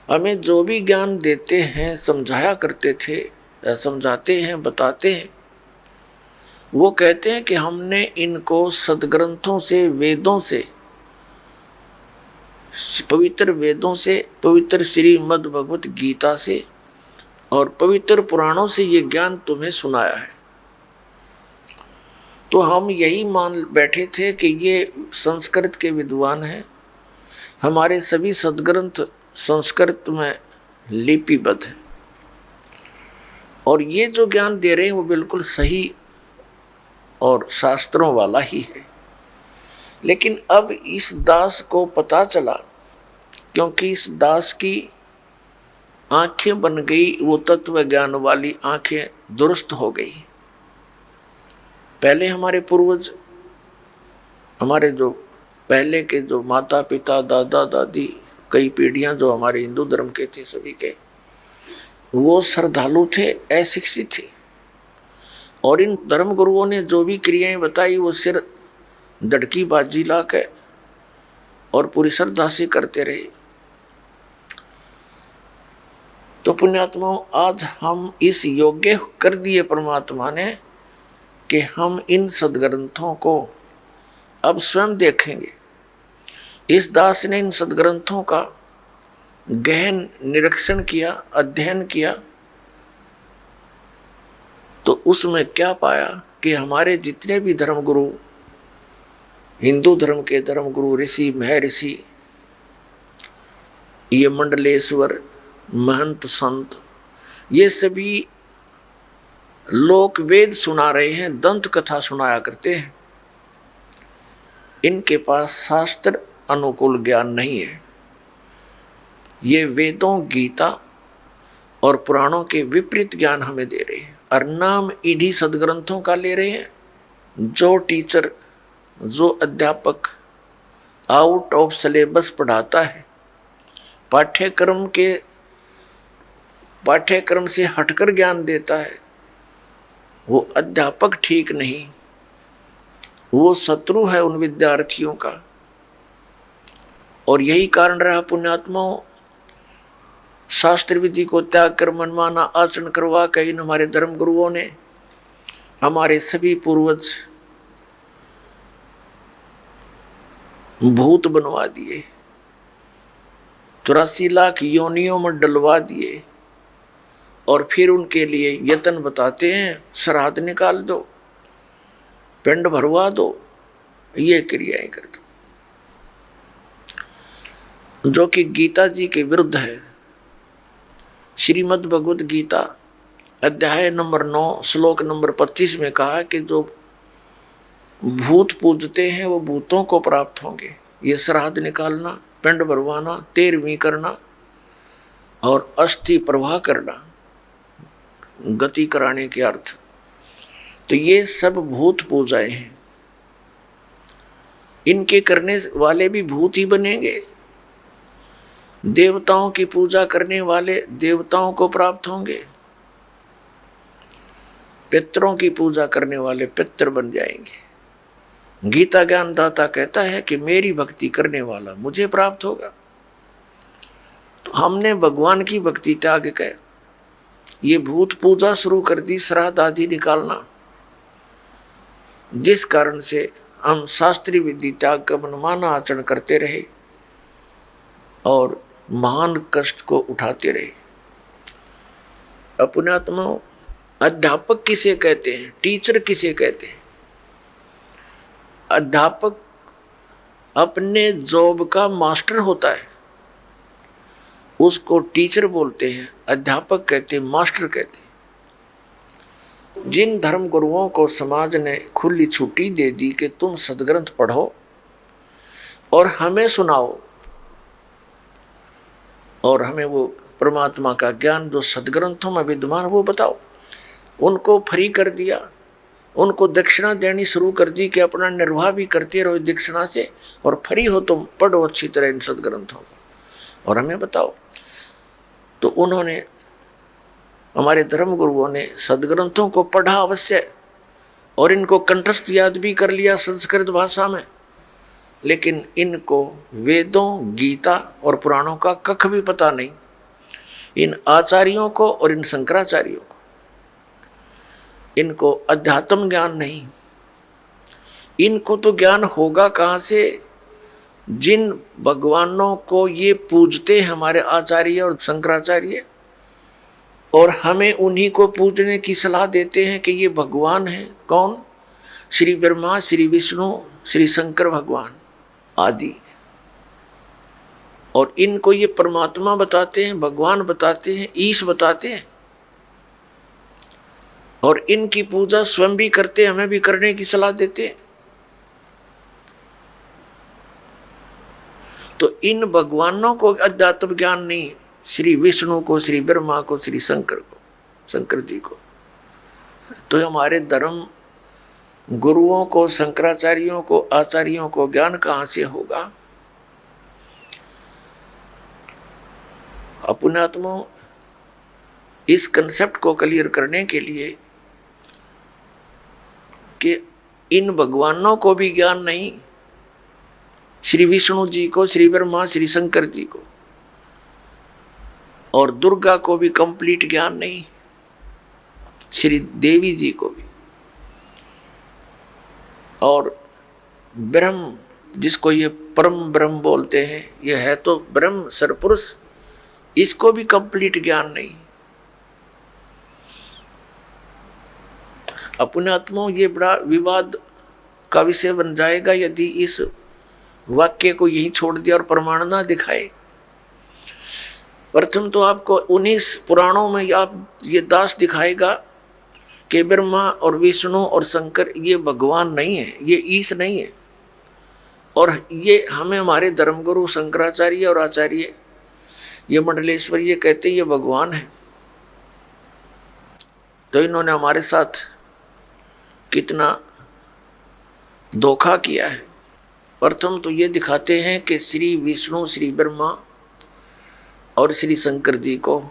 Speaker 1: हमें जो भी ज्ञान देते हैं, समझाया करते थे, समझाते हैं, बताते हैं, वो कहते हैं कि हमने इनको सदग्रंथों से, वेदों से, पवित्र वेदों से, पवित्र श्रीमद् भगवत गीता से और पवित्र पुराणों से ये ज्ञान तुम्हें सुनाया है। तो हम यही मान बैठे थे कि ये संस्कृत के विद्वान हैं, हमारे सभी सदग्रंथ संस्कृत में लिपिबद्ध हैं, और ये जो ज्ञान दे रहे हैं वो बिल्कुल सही और शास्त्रों वाला ही है। लेकिन अब इस दास को पता चला, क्योंकि इस दास की आंखें बन गई, वो तत्व ज्ञान वाली आंखें दुरुस्त हो गई। पहले हमारे पूर्वज, हमारे जो पहले के जो माता पिता, दादा दादी, कई पीढ़ियां जो हमारे हिंदू धर्म के थे, सभी के वो श्रद्धालु थे, अशिक्षित थे, और इन धर्म गुरुओं ने जो भी क्रियाएं बताई वो सिर दड़की बाजी ला के और पूरी श्रद्धा से करते रहे। तो पुण्यात्माओं, आज हम इस योग्य कर दिए परमात्मा ने कि हम इन सदग्रंथों को अब स्वयं देखेंगे। इस दास ने इन सदग्रंथों का गहन निरीक्षण किया, अध्ययन किया, तो उसमें क्या पाया कि हमारे जितने भी धर्मगुरु, हिंदू धर्म के धर्मगुरु, ऋषि, महर्षि, ये मंडलेश्वर, महंत, संत, ये सभी लोक वेद सुना रहे हैं, दंत कथा सुनाया करते हैं। इनके पास शास्त्र अनुकूल ज्ञान नहीं है। ये वेदों, गीता और पुराणों के विपरीत ज्ञान हमें दे रहे हैं, और नाम इन्हीं सदग्रंथों का ले रहे हैं। जो टीचर, जो अध्यापक आउट ऑफ सिलेबस पढ़ाता है, पाठ्यक्रम से हटकर ज्ञान देता है, वो अध्यापक ठीक नहीं, वो शत्रु है उन विद्यार्थियों का। और यही कारण रहा पुण्यात्माओं, शास्त्र विधि को त्याग कर मनमाना आचरण करवा कर इन हमारे धर्म गुरुओं ने हमारे सभी पूर्वज भूत बनवा दिए, 84 लाख योनियों में डलवा दिए, और फिर उनके लिए यत्न बताते हैं, श्राद्ध निकाल दो, पिंड भरवा दो, ये क्रियाएं कर दो, जो कि गीता जी के विरुद्ध है। श्रीमद् भगवत गीता अध्याय नंबर 9 श्लोक नंबर 25 में कहा कि जो भूत पूजते हैं वो भूतों को प्राप्त होंगे। ये श्राद्ध निकालना, पिंड भरवाना, 13वीं करना और अस्थि प्रवाह करना, गति कराने के अर्थ, तो ये सब भूत पूजाएं हैं। इनके करने वाले भी भूत ही बनेंगे। देवताओं की पूजा करने वाले देवताओं को प्राप्त होंगे, पितरों की पूजा करने वाले पितर बन जाएंगे। गीता ज्ञानदाता कहता है कि मेरी भक्ति करने वाला मुझे प्राप्त होगा। तो हमने भगवान की भक्ति त्याग कर ये भूत पूजा शुरू कर दी, श्राद्ध आदि निकालना, जिस कारण से हम शास्त्रीय विधि त्याग का मनमाना आचरण करते रहे और महान कष्ट को उठाते रहे। अपनात्मा अध्यापक किसे कहते हैं, टीचर किसे कहते हैं? अध्यापक अपने जॉब का मास्टर होता है, उसको टीचर बोलते हैं, अध्यापक कहते हैं, मास्टर कहते हैं। जिन धर्म गुरुओं को समाज ने खुली छुट्टी दे दी कि तुम सदग्रंथ पढ़ो और हमें सुनाओ और हमें वो परमात्मा का ज्ञान जो सदग्रंथों में विद्यमान वो बताओ, उनको फ्री कर दिया, उनको दक्षिणा देनी शुरू कर दी कि अपना निर्वाह भी करते रहो दक्षिणा से, और फ्री हो तुम पढ़ो अच्छी तरह इन सदग्रंथों को और हमें बताओ। तो उन्होंने, हमारे धर्म गुरुओं ने सदग्रंथों को पढ़ा अवश्य और इनको कंठस्थ याद भी कर लिया संस्कृत भाषा में, लेकिन इनको वेदों, गीता और पुराणों का कख भी पता नहीं। इन आचार्यों को और इन शंकराचार्यों को, इनको अध्यात्म ज्ञान नहीं। इनको तो ज्ञान होगा कहाँ से? जिन भगवानों को ये पूजते हैं हमारे आचार्य और शंकराचार्य, और हमें उन्हीं को पूजने की सलाह देते हैं कि ये भगवान हैं। कौन? श्री ब्रह्मा, श्री विष्णु, श्री शंकर भगवान आदि। और इनको ये परमात्मा बताते हैं, भगवान बताते हैं, ईश बताते हैं, और इनकी पूजा स्वयं भी करते, हमें भी करने की सलाह देते हैं। तो इन भगवानों को अध्यात्म ज्ञान नहीं, श्री विष्णु को, श्री ब्रह्मा को, श्री शंकर को, शंकर जी को। तो हमारे धर्म गुरुओं को, शंकराचार्यों को, आचार्यों को ज्ञान कहाँ से होगा? अपनात्मा इस कंसेप्ट को क्लियर करने के लिए कि इन भगवानों को भी ज्ञान नहीं, श्री विष्णु जी को, श्री ब्रह्मा, श्री शंकर जी को, और दुर्गा को भी कंप्लीट ज्ञान नहीं, श्री देवी जी को भी, और ब्रह्म जिसको ये परम ब्रह्म बोलते हैं, ये है तो ब्रह्म सरपुरुष, इसको भी कंप्लीट ज्ञान नहीं। अपने आत्मा ये बड़ा विवाद का विषय बन जाएगा यदि इस वाक्य को यहीं छोड़ दिया और प्रमाण ना दिखाए। प्रथम तो आपको 19 पुराणों में आप ये दास दिखाएगा कि ब्रह्मा और विष्णु और शंकर ये भगवान नहीं है, ये ईश नहीं है, और ये हमें हमारे धर्मगुरु शंकराचार्य और आचार्य ये मंडलेश्वर ये कहते ये भगवान है। तो इन्होंने हमारे साथ कितना धोखा किया है। प्रथम तो ये दिखाते हैं कि श्री विष्णु, श्री ब्रह्मा और श्री शंकर जी को,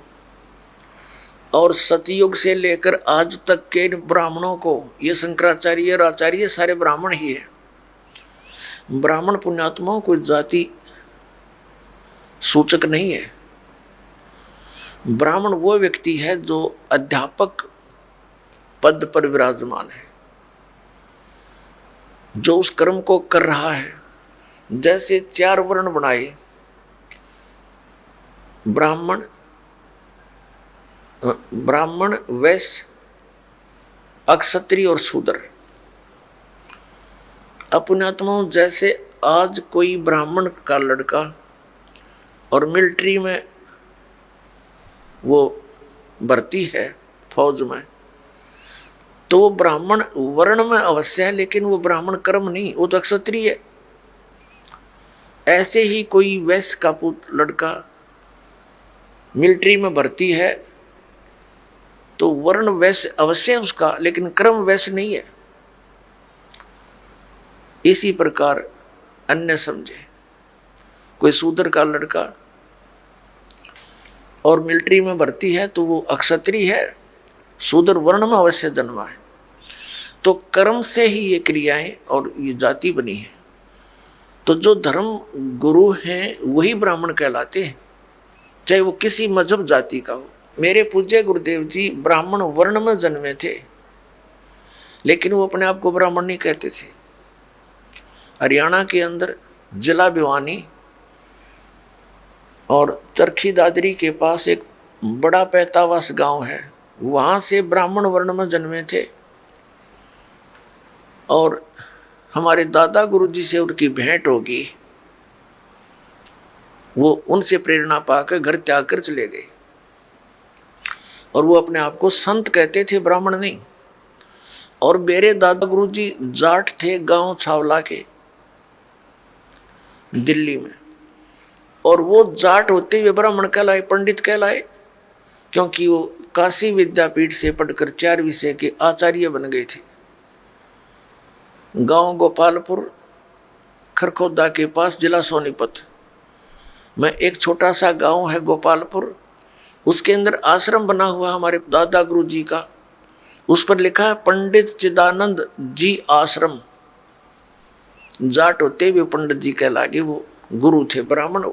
Speaker 1: और सतयुग से लेकर आज तक के ब्राह्मणों को, ये शंकराचार्य और आचार्य सारे ब्राह्मण ही है। ब्राह्मण पुण्यात्माओं को जाति सूचक नहीं है। ब्राह्मण वो व्यक्ति है जो अध्यापक पद पर विराजमान है, जो उस कर्म को कर रहा है जैसे 4 वर्ण बनाए, ब्राह्मण, वैश्य, अक्षत्रिय और शूद्र। अपने आत्माओं, जैसे आज कोई ब्राह्मण का लड़का और मिलिट्री में वो भर्ती है फौज में, तो वो ब्राह्मण वर्ण में अवश्य है, लेकिन वो ब्राह्मण कर्म नहीं, वो तो क्षत्रिय है। ऐसे ही कोई वैश्य का पुत्र लड़का मिलिट्री में भर्ती है, तो वर्ण वैश्य अवश्य है उसका, लेकिन कर्म वैश्य नहीं है। इसी प्रकार अन्य समझे, कोई शूद्र का लड़का और मिलिट्री में भर्ती है तो वो अक्षत्रिय है, शूद्र वर्ण में अवश्य जन्मा है। तो कर्म से ही ये क्रियाएं और ये जाति बनी है। तो जो धर्म गुरु हैं वही ब्राह्मण कहलाते हैं, चाहे वो किसी मजहब जाति का हो। मेरे पूज्य गुरुदेव जी ब्राह्मण वर्ण में जन्मे थे, लेकिन वो अपने आप को ब्राह्मण नहीं कहते थे। हरियाणा के अंदर जिला भिवानी और चरखी दादरी के पास एक बड़ा पैतावास गांव है, वहां से ब्राह्मण वर्ण में जन्मे थे। और हमारे दादा गुरुजी से उनकी भेंट होगी, वो उनसे प्रेरणा पाकर घर त्याग कर चले गए, और वो अपने आप को संत कहते थे, ब्राह्मण नहीं। और मेरे दादा गुरुजी जाट थे, गांव छावला के दिल्ली में, और वो जाट होते हुए ब्राह्मण कहलाए, पंडित कहलाए, क्योंकि वो काशी विद्यापीठ से पढ़कर 4 विषय के आचार्य बन गए थे। गांव गोपालपुर, खरखोदा के पास, जिला सोनीपत में एक छोटा सा गांव है गोपालपुर, उसके अंदर आश्रम बना हुआ हमारे दादा गुरु जी का। उस पर लिखा है पंडित चिदानंद जी आश्रम। जाट होते भी पंडित जी कहलागे, वो गुरु थे, ब्राह्मण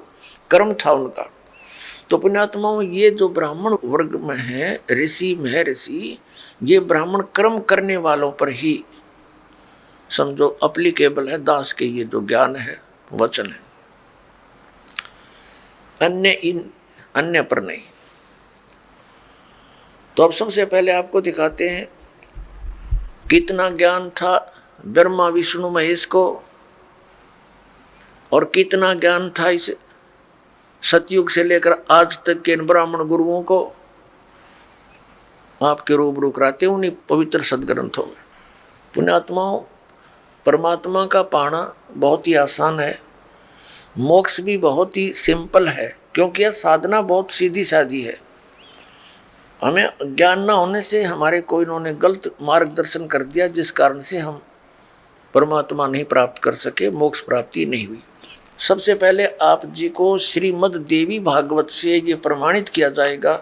Speaker 1: कर्म था उनका। तो पुण्यात्माओं, ये जो ब्राह्मण वर्ग में है, ऋषि महर्षि, ये ब्राह्मण कर्म करने वालों पर ही समझो अप्लीकेबल है। दास के ये जो ज्ञान है, वचन है, अन्य पर नहीं। तो अब सबसे पहले आपको दिखाते हैं कितना ज्ञान था ब्रह्मा विष्णु महेश को, और कितना ज्ञान था इस सतयुग से लेकर आज तक के ब्राह्मण गुरुओं को। आपके रूबरू कराते हैं उन्हीं पवित्र सदग्रंथों में। पुण्यात्माओं, परमात्मा का पाना बहुत ही आसान है, मोक्ष भी बहुत ही सिंपल है, क्योंकि यह साधना बहुत सीधी सादी है। हमें ज्ञान न होने से हमारे कोई इन्होंने गलत मार्गदर्शन कर दिया, जिस कारण से हम परमात्मा नहीं प्राप्त कर सके, मोक्ष प्राप्ति नहीं हुई। सबसे पहले आप जी को श्रीमद् देवी भागवत से ये प्रमाणित किया जाएगा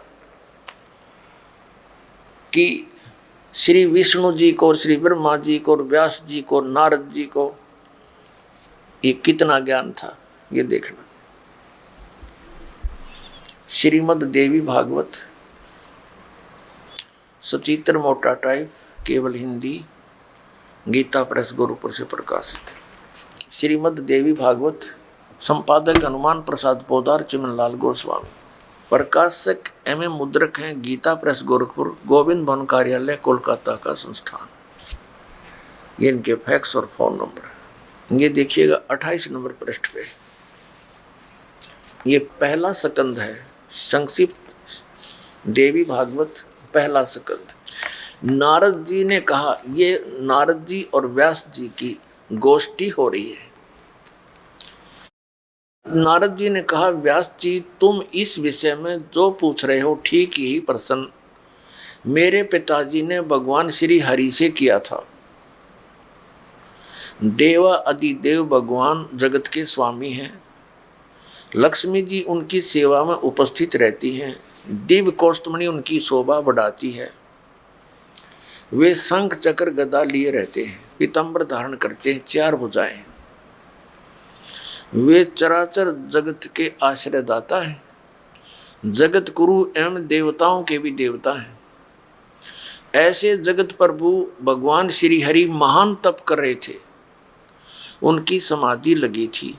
Speaker 1: कि श्री विष्णु जी को, श्री ब्रह्मा जी को, व्यास जी को, नारद जी को ये कितना ज्ञान था, ये देखना। श्रीमद् देवी भागवत सचित्र मोटा टाइप, केवल हिंदी, गीता प्रेस गोरखपुर से प्रकाशित है। श्रीमद् देवी भागवत, संपादक हनुमान प्रसाद पोदार, चिमनलाल गोस्वामी। प्रकाशक एम मुद्रक हैं, गीता प्रेस गोरखपुर, गोविंद भवन कार्यालय, कोलकाता का संस्थान। ये इनके फैक्स और फोन नंबर। ये देखिएगा 28 नंबर पृष्ठ पे, ये पहला स्कंद है, संक्षिप्त देवी भागवत पहला स्कंद। नारद जी ने कहा, ये नारद जी और व्यास जी की गोष्ठी हो रही है। नारद जी ने कहा, व्यास जी तुम इस विषय में जो पूछ रहे हो ठीक यही प्रश्न मेरे पिताजी ने भगवान श्री हरि से किया था। देवा अधिदेव भगवान जगत के स्वामी हैं, लक्ष्मी जी उनकी सेवा में उपस्थित रहती हैं, दिव्य कौस्तुमणि उनकी शोभा बढ़ाती है। वे शंख चक्र गदा लिए रहते हैं, पीताम्बर धारण करते हैं, 4 भुजाएं। वे चराचर जगत के आश्रयदाता हैं, जगत गुरु एवं देवताओं के भी देवता हैं। ऐसे जगत प्रभु भगवान श्री हरि महान तप कर रहे थे, उनकी समाधि लगी थी।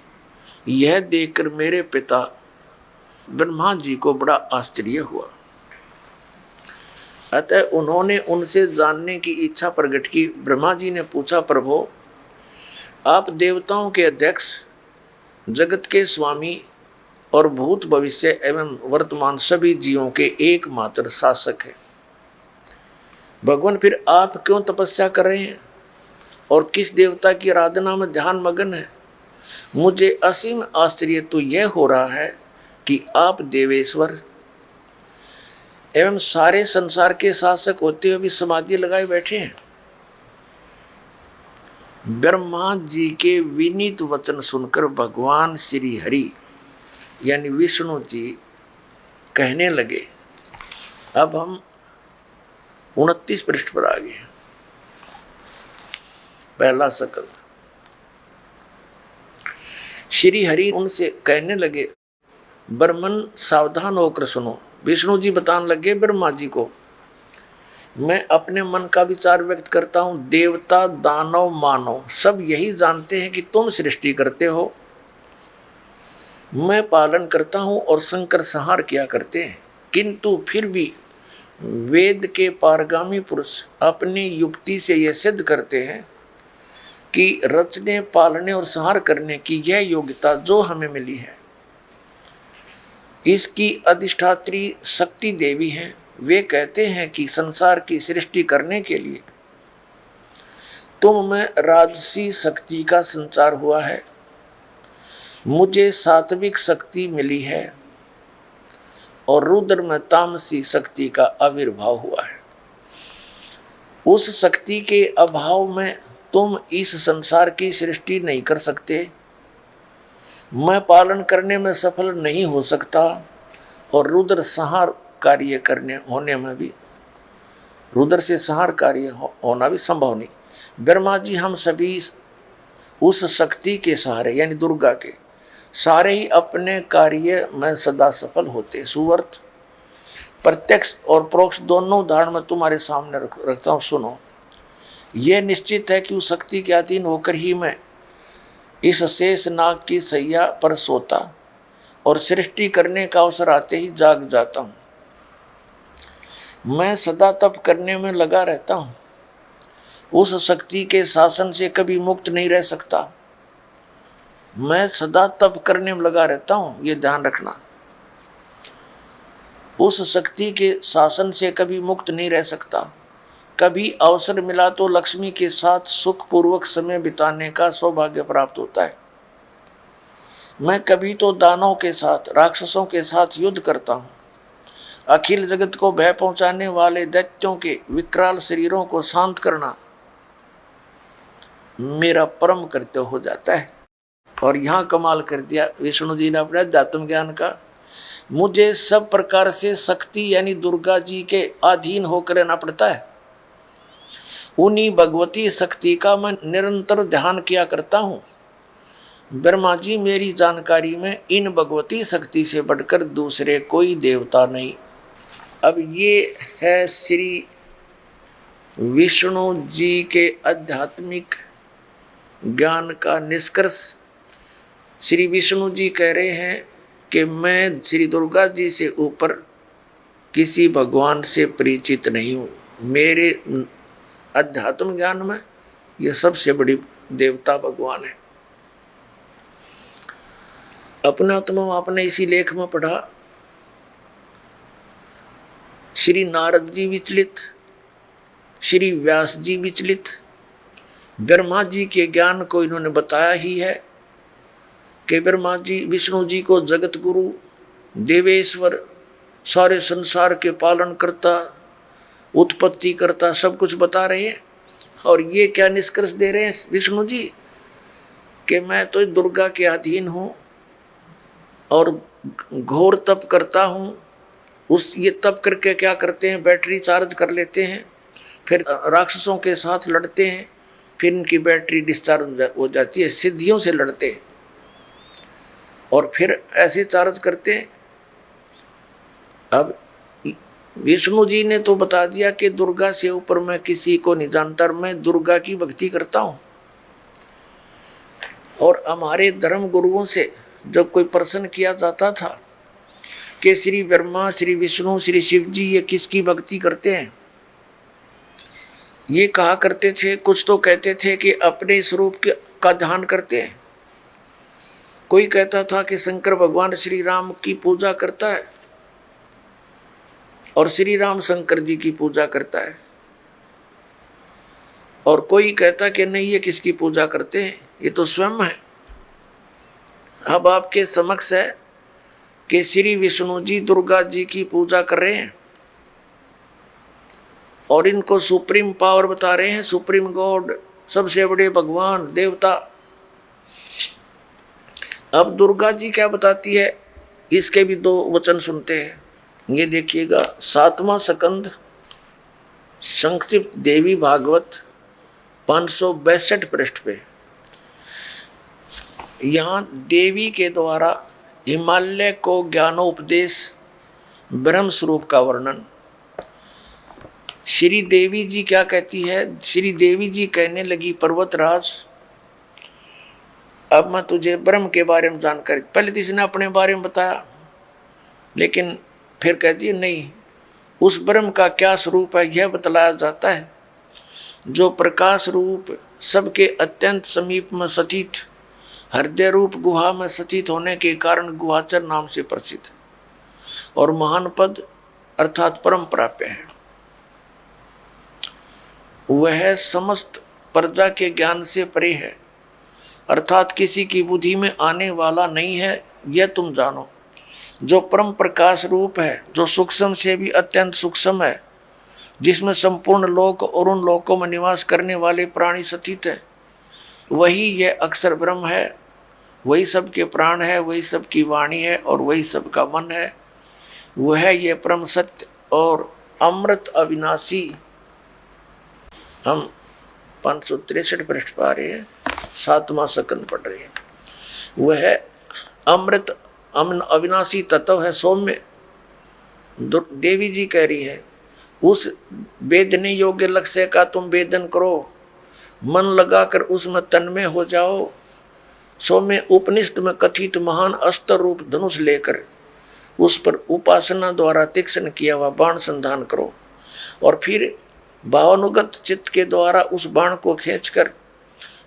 Speaker 1: यह देखकर मेरे पिता ब्रह्मा जी को बड़ा आश्चर्य हुआ। अतः उन्होंने उनसे जानने की इच्छा प्रकट की। ब्रह्मा जी ने पूछा, प्रभु आप देवताओं के अध्यक्ष, जगत के स्वामी और भूत भविष्य एवं वर्तमान सभी जीवों के एकमात्र शासक हैं। भगवान फिर आप क्यों तपस्या कर रहे हैं और किस देवता की आराधना में ध्यान मगन है? मुझे असीम आश्चर्य तो यह हो रहा है कि आप देवेश्वर एवं सारे संसार के शासक होते हुए भी समाधि लगाए बैठे हैं। ब्रह्मा जी के विनीत वचन सुनकर भगवान श्री हरि यानी विष्णु जी कहने लगे। अब हम 29 पृष्ठ पर आ गए। पहला सकल। श्री हरि उनसे कहने लगे, ब्रह्मन सावधान होकर सुनो। विष्णु जी बताने लगे ब्रह्मा जी को, मैं अपने मन का विचार व्यक्त करता हूं। देवता, दानव, मानव सब यही जानते हैं कि तुम सृष्टि करते हो, मैं पालन करता हूं और शंकर संहार किया करते हैं। किंतु फिर भी वेद के पारगामी पुरुष अपनी युक्ति से यह सिद्ध करते हैं कि रचने, पालने और संहार करने की यह योग्यता जो हमें मिली है, इसकी अधिष्ठात्री शक्ति देवी हैं। वे कहते हैं कि संसार की सृष्टि करने के लिए तुम में राजसी शक्ति का संचार हुआ है, मुझे सात्विक शक्ति मिली है और रुद्र में तामसी शक्ति का आविर्भाव हुआ है। उस शक्ति के अभाव में तुम इस संसार की सृष्टि नहीं कर सकते, मैं पालन करने में सफल नहीं हो सकता और रुद्र संहार कार्य करने होने में भी, रुद्र से संहार कार्य होना भी संभव नहीं। ब्रह्मा जी हम सभी उस शक्ति के सहारे यानी दुर्गा के सारे ही अपने कार्य में सदा सफल होते। सुवर्त प्रत्यक्ष और परोक्ष दोनों उदाहरण में तुम्हारे सामने रखता हूँ, सुनो। यह निश्चित है कि उस शक्ति के अधीन होकर ही मैं इस शेष नाग की सैया पर सोता और सृष्टि करने का अवसर आते ही जाग जाता हूँ। मैं सदा तप करने में लगा रहता हूँ, उस शक्ति के शासन से कभी मुक्त नहीं रह सकता। मैं सदा तप करने में लगा रहता हूँ, ये ध्यान रखना। उस शक्ति के शासन से कभी मुक्त नहीं रह सकता। कभी अवसर मिला तो लक्ष्मी के साथ सुखपूर्वक समय बिताने का सौभाग्य प्राप्त होता है। मैं कभी तो दानवों के साथ, राक्षसों के साथ युद्ध करता हूँ। अखिल जगत को भय पहुंचाने वाले दैत्यों के विकराल शरीरों को शांत करना मेरा परम कर्तव्य हो जाता है। और यहाँ कमाल कर दिया विष्णु जी ने अपने अध्यात्म ज्ञान का। मुझे सब प्रकार से शक्ति यानी दुर्गा जी के अधीन होकर रहना पड़ता है। उन्हीं भगवती शक्ति का मैं निरंतर ध्यान किया करता हूँ। ब्रह्मा जी मेरी जानकारी में इन भगवती शक्ति से बढ़कर दूसरे कोई देवता नहीं। अब ये है श्री विष्णु जी के आध्यात्मिक ज्ञान का निष्कर्ष। श्री विष्णु जी कह रहे हैं कि मैं श्री दुर्गा जी से ऊपर किसी भगवान से परिचित नहीं हूँ। मेरे अध्यात्म ज्ञान में यह सबसे बड़ी देवता भगवान है। अपना तुम आपने इसी लेख में पढ़ा, श्री नारद जी विचलित, श्री व्यास जी विचलित। ब्रह्मा जी के ज्ञान को इन्होंने बताया ही है कि ब्रह्मा जी विष्णु जी को जगत गुरु, देवेश्वर, सारे संसार के पालन करता, उत्पत्ति करता सब कुछ बता रहे हैं। और ये क्या निष्कर्ष दे रहे हैं विष्णु जी कि मैं तो दुर्गा के अधीन हूँ और घोर तप करता हूँ। उस ये तप करके क्या करते हैं, बैटरी चार्ज कर लेते हैं, फिर राक्षसों के साथ लड़ते हैं, फिर इनकी बैटरी डिस्चार्ज हो जाती है, सिद्धियों से लड़ते हैं और फिर ऐसे चार्ज करते हैं। अब विष्णु जी ने तो बता दिया कि दुर्गा से ऊपर मैं किसी को नहीं जानता, मैं दुर्गा की भक्ति करता हूँ। और हमारे धर्म गुरुओं से जब कोई प्रश्न किया जाता था कि श्री ब्रह्मा, श्री विष्णु, श्री शिव जी ये किसकी भक्ति करते हैं, ये कहा करते थे, कुछ तो कहते थे कि अपने स्वरूप का ध्यान करते हैं। कोई कहता था कि शंकर भगवान श्री राम की पूजा करता है और श्री राम शंकर जी की पूजा करता है, और कोई कहता कि नहीं ये किसकी पूजा करते हैं, ये तो स्वयं है। अब आपके समक्ष है कि श्री विष्णु जी दुर्गा जी की पूजा कर रहे हैं और इनको सुप्रीम पावर बता रहे हैं, सुप्रीम गॉड, सबसे बड़े भगवान देवता। अब दुर्गा जी क्या बताती है, इसके भी दो वचन सुनते हैं। ये देखिएगा 7वां स्कंद संक्षिप्त देवी भागवत 562 पृष्ठ पे। यहाँ देवी के द्वारा हिमालय को ज्ञानोपदेश ब्रह्म स्वरूप का वर्णन। श्री देवी जी क्या कहती है, श्री देवी जी कहने लगी, पर्वतराज अब मैं तुझे ब्रह्म के बारे में जानकारी, पहले तो इसने अपने बारे में बताया, लेकिन फिर कहती है नहीं, उस ब्रह्म का क्या स्वरूप है यह बतलाया जाता है, जो प्रकाश रूप सबके अत्यंत समीप में स्थित हृदय रूप गुहा में स्थित होने के कारण गुहाचर नाम से प्रसिद्ध है और महान पद अर्थात परम प्राप्य है। वह समस्त प्रजा के ज्ञान से परे है, अर्थात किसी की बुद्धि में आने वाला नहीं है, यह तुम जानो। जो परम प्रकाश रूप है, जो सूक्ष्म से भी अत्यंत सूक्ष्म है, जिसमें संपूर्ण लोक और उन लोकों में निवास करने वाले प्राणी स्थित हैं, वही यह अक्षर ब्रह्म है, वही सबके प्राण है, वही सबकी वाणी है और वही सबका मन है। वह यह परम सत्य और अमृत अविनाशी। हम 563 पृष्ठ पा रहे हैं, 7वां स्कंद पढ़ रहे हैं। वह अमृत अविनाशी तत्व है, सौम्य। देवी जी कह रही है, उस वेदने योग्य लक्ष्य का तुम वेदन करो, मन लगाकर उसमें तन्मय हो जाओ। सौम्य उपनिषद में कथित महान अस्त्र रूप धनुष लेकर उस पर उपासना द्वारा तीक्ष्ण किया हुआ बाण संधान करो और फिर भावानुगत चित्त के द्वारा उस बाण को खींचकर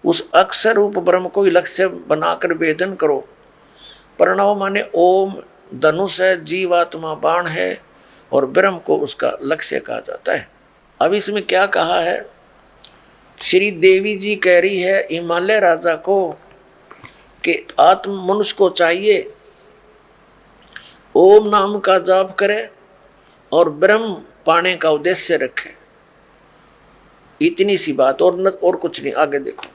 Speaker 1: उस अक्षर रूप ब्रह्म को ही लक्ष्य बनाकर वेदन करो। प्रणव माने ओम धनुष है, जीवात्मा बाण है और ब्रह्म को उसका लक्ष्य कहा जाता है। अब इसमें क्या कहा है, श्री देवी जी कह रही है हिमालय राजा को कि आत्म मनुष्य को चाहिए ओम नाम का जाप करे और ब्रह्म पाने का उद्देश्य रखे। इतनी सी बात और कुछ नहीं। आगे देखो,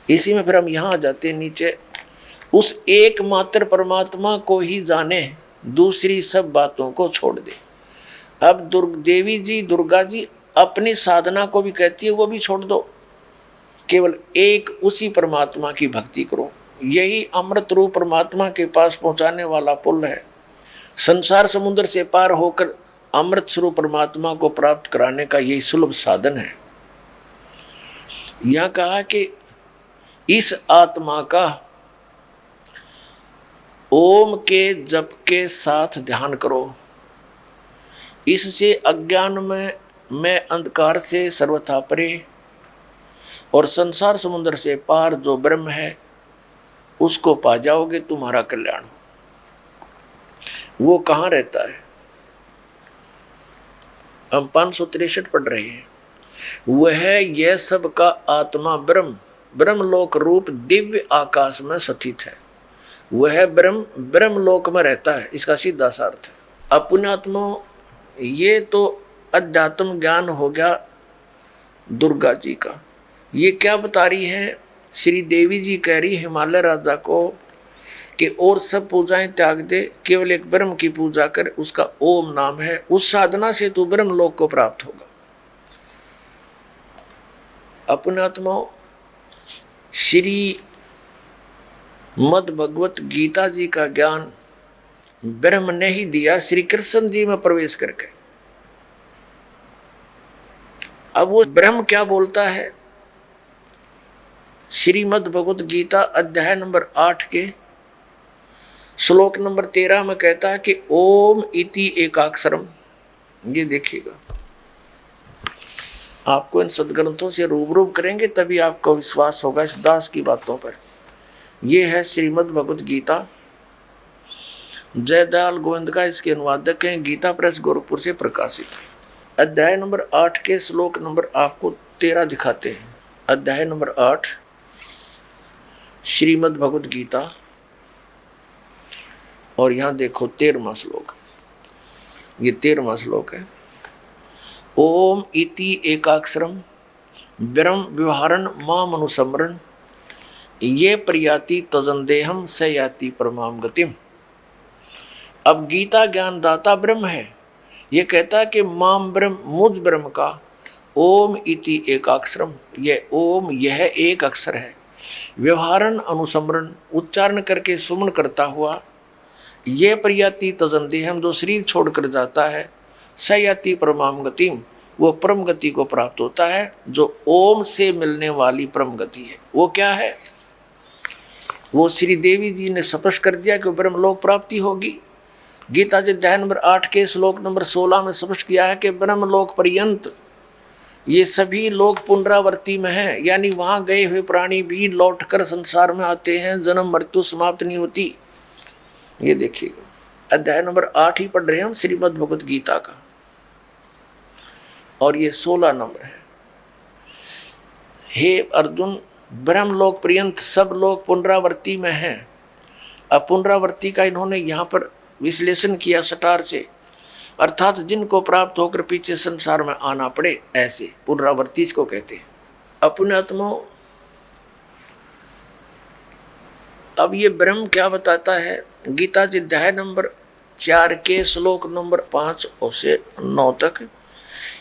Speaker 1: इसी में फिर हम यहां आ जाते हैं नीचे, उस एकमात्र परमात्मा को ही जाने, दूसरी सब बातों को छोड़ दे। अब देवी जी दुर्गा जी अपनी साधना को भी कहती है वो भी छोड़ दो, केवल एक उसी परमात्मा की भक्ति करो। यही अमृत रूप परमात्मा के पास पहुंचाने वाला पुल है। संसार समुद्र से पार होकर अमृत स्वरूप परमात्मा को प्राप्त कराने का यही सुलभ साधन है। यह कहा कि इस आत्मा का ओम के जप के साथ ध्यान करो, इससे अज्ञान में अंधकार से सर्वथा परे और संसार समुद्र से पार जो ब्रह्म है उसको पा जाओगे, तुम्हारा कल्याण। वो कहाँ रहता है, हम 563 पढ़ रहे हैं। वह यह सब का आत्मा ब्रह्म ब्रह्मलोक रूप दिव्य आकाश में स्थित है। वह ब्रह्मलोक में रहता है, इसका सीधा सा अर्थ है। अपुण्यात्मा, ये तो अध्यात्म ज्ञान हो गया दुर्गा जी का। ये क्या बता रही है, श्री देवी जी कह रही हिमालय राजा को कि और सब पूजाएं त्याग दे, केवल एक ब्रह्म की पूजा कर, उसका ओम नाम है, उस साधना से तू ब्रह्म लोक को प्राप्त होगा। अपनात्मा, श्री मद भगवत गीता जी का ज्ञान ब्रह्म ने ही दिया श्री कृष्ण जी में प्रवेश करके। अब वो ब्रह्म क्या बोलता है, श्रीमद् भगवत गीता अध्याय नंबर 8 के श्लोक नंबर 13 में कहता है कि ओम इति एकाक्षरम। ये देखिएगा, आपको इन सदग्रंथों से रूबरू करेंगे तभी आपको विश्वास होगा इस दास की बातों पर। ये है श्रीमद् भगवत गीता, जयदयाल गोविंद का इसके अनुवादक हैं, गीता प्रेस गोरखपुर से प्रकाशित। अध्याय नंबर 8 के श्लोक नंबर आपको 13 दिखाते हैं। अध्याय नंबर 8 श्रीमद् भगवत गीता, और यहां देखो 13वां श्लोक, ये 13वां श्लोक है। ओम इति एकाक्षरम ब्रह्म व्यवहारन माम अनुसमरण ये प्रयाति तजंदेहम स याति परमाम गतिम। अब गीता ज्ञानदाता ब्रह्म है, ये कहता है कि माम ब्रह्म, मुझ ब्रह्म का ओम इति एकाक्षरम, ये ओम यह एक अक्षर है, व्यवहारन अनुसमरण उच्चारण करके सुमन करता हुआ, ये प्रयाति तजंदेहम जो शरीर छोड़कर जाता है, स याति परमाम गतिम वो परम गति को प्राप्त होता है, जो ओम से मिलने वाली परम गति है। वो क्या है? वो श्री देवी जी ने स्पष्ट कर दिया कि ब्रह्मलोक प्राप्ति होगी। गीता जी अध्याय नंबर 8 के श्लोक नंबर 16 में स्पष्ट किया है कि ब्रह्मलोक पर्यंत ये सभी लोग पुनरावर्ती में हैं, यानी वहां गए हुए प्राणी भी लौटकर संसार में आते हैं, जन्म मृत्यु समाप्त नहीं होती। ये देखिएगा, अध्याय नंबर 8 ही पढ़ रहे हैं हम श्रीमद् भगवत गीता का, और ये 16 नंबर है। हे अर्जुन, ब्रह्मलोक पर्यंत सब लोग पुनरावर्ती में हैं। अब पुनरावर्ती का इन्होंने यहाँ पर विश्लेषण किया सटार से, अर्थात जिनको प्राप्त होकर पीछे संसार में आना पड़े, ऐसे पुनरावर्ती इसको कहते हैं। अपने आत्माओं, अब ये ब्रह्म क्या बताता है? गीता जी अध्याय नंबर 4 के श्लोक नंबर 5 से 9 तक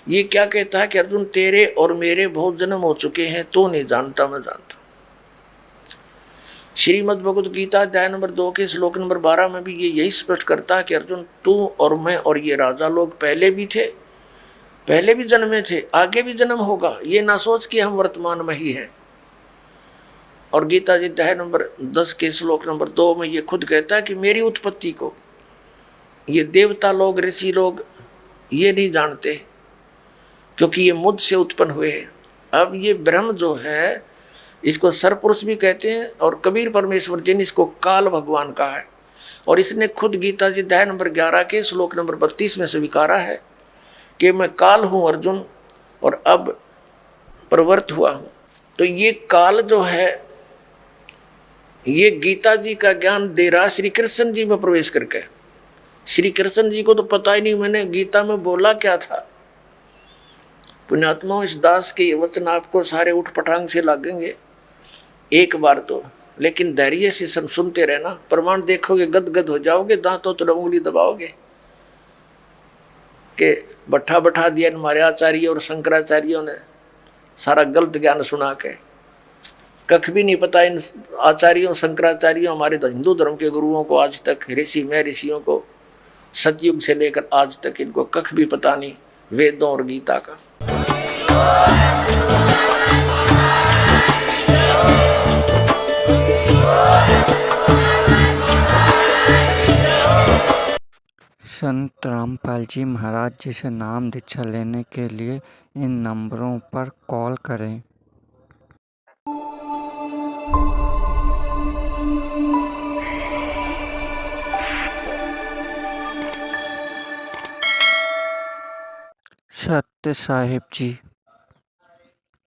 Speaker 1: ये क्या कहता है कि अर्जुन तेरे और मेरे बहुत जन्म हो चुके हैं, तो नहीं जानता, मैं जानता। श्रीमद् भगवत गीता अध्याय नंबर 2 के श्लोक नंबर 12 में भी ये यही स्पष्ट करता है कि अर्जुन तू और मैं और ये राजा लोग पहले भी थे, पहले भी जन्मे थे, आगे भी जन्म होगा, ये ना सोच कि हम वर्तमान में ही हैं। और गीता जी अध्याय नंबर 10 के श्लोक नंबर 2 में ये खुद कहता है कि मेरी उत्पत्ति को ये देवता लोग, ऋषि लोग ये नहीं जानते, क्योंकि ये मुझ से उत्पन्न हुए हैं। अब ये ब्रह्म जो है इसको सरपुरुष भी कहते हैं, और कबीर परमेश्वर जी ने इसको काल भगवान कहा है, और इसने खुद गीता जी अध्याय नंबर 11 के श्लोक नंबर 32 में स्वीकारा है कि मैं काल हूँ अर्जुन, और अब प्रवृत्त हुआ हूँ। तो ये काल जो है ये गीता जी का ज्ञान दे रहा श्री कृष्ण जी में प्रवेश करके। श्री कृष्ण जी को तो पता ही नहीं मैंने गीता में बोला क्या था। पुण्यात्माओं, इस दास के वचन आपको सारे उठ पटांग से लागेंगे एक बार तो, लेकिन धैर्य से सुनते रहना, प्रमाण देखोगे गदगद हो जाओगे, दांतों तो उंगली दबाओगे कि बैठा बैठा दिया हमारे आचार्य और शंकराचार्यों ने सारा गलत ज्ञान सुना के। कख भी नहीं पता इन आचार्यों शंकराचार्यों, हमारे हिंदू धर्म के गुरुओं को आज तक, ऋषि में ऋषियों को सतयुग से लेकर आज तक इनको कख भी पता नहीं वेदों और गीता का।
Speaker 2: संत रामपाल जी महाराज जी से नाम दीक्षा लेने के लिए इन नंबरों पर कॉल करें। सत्य साहिब जी।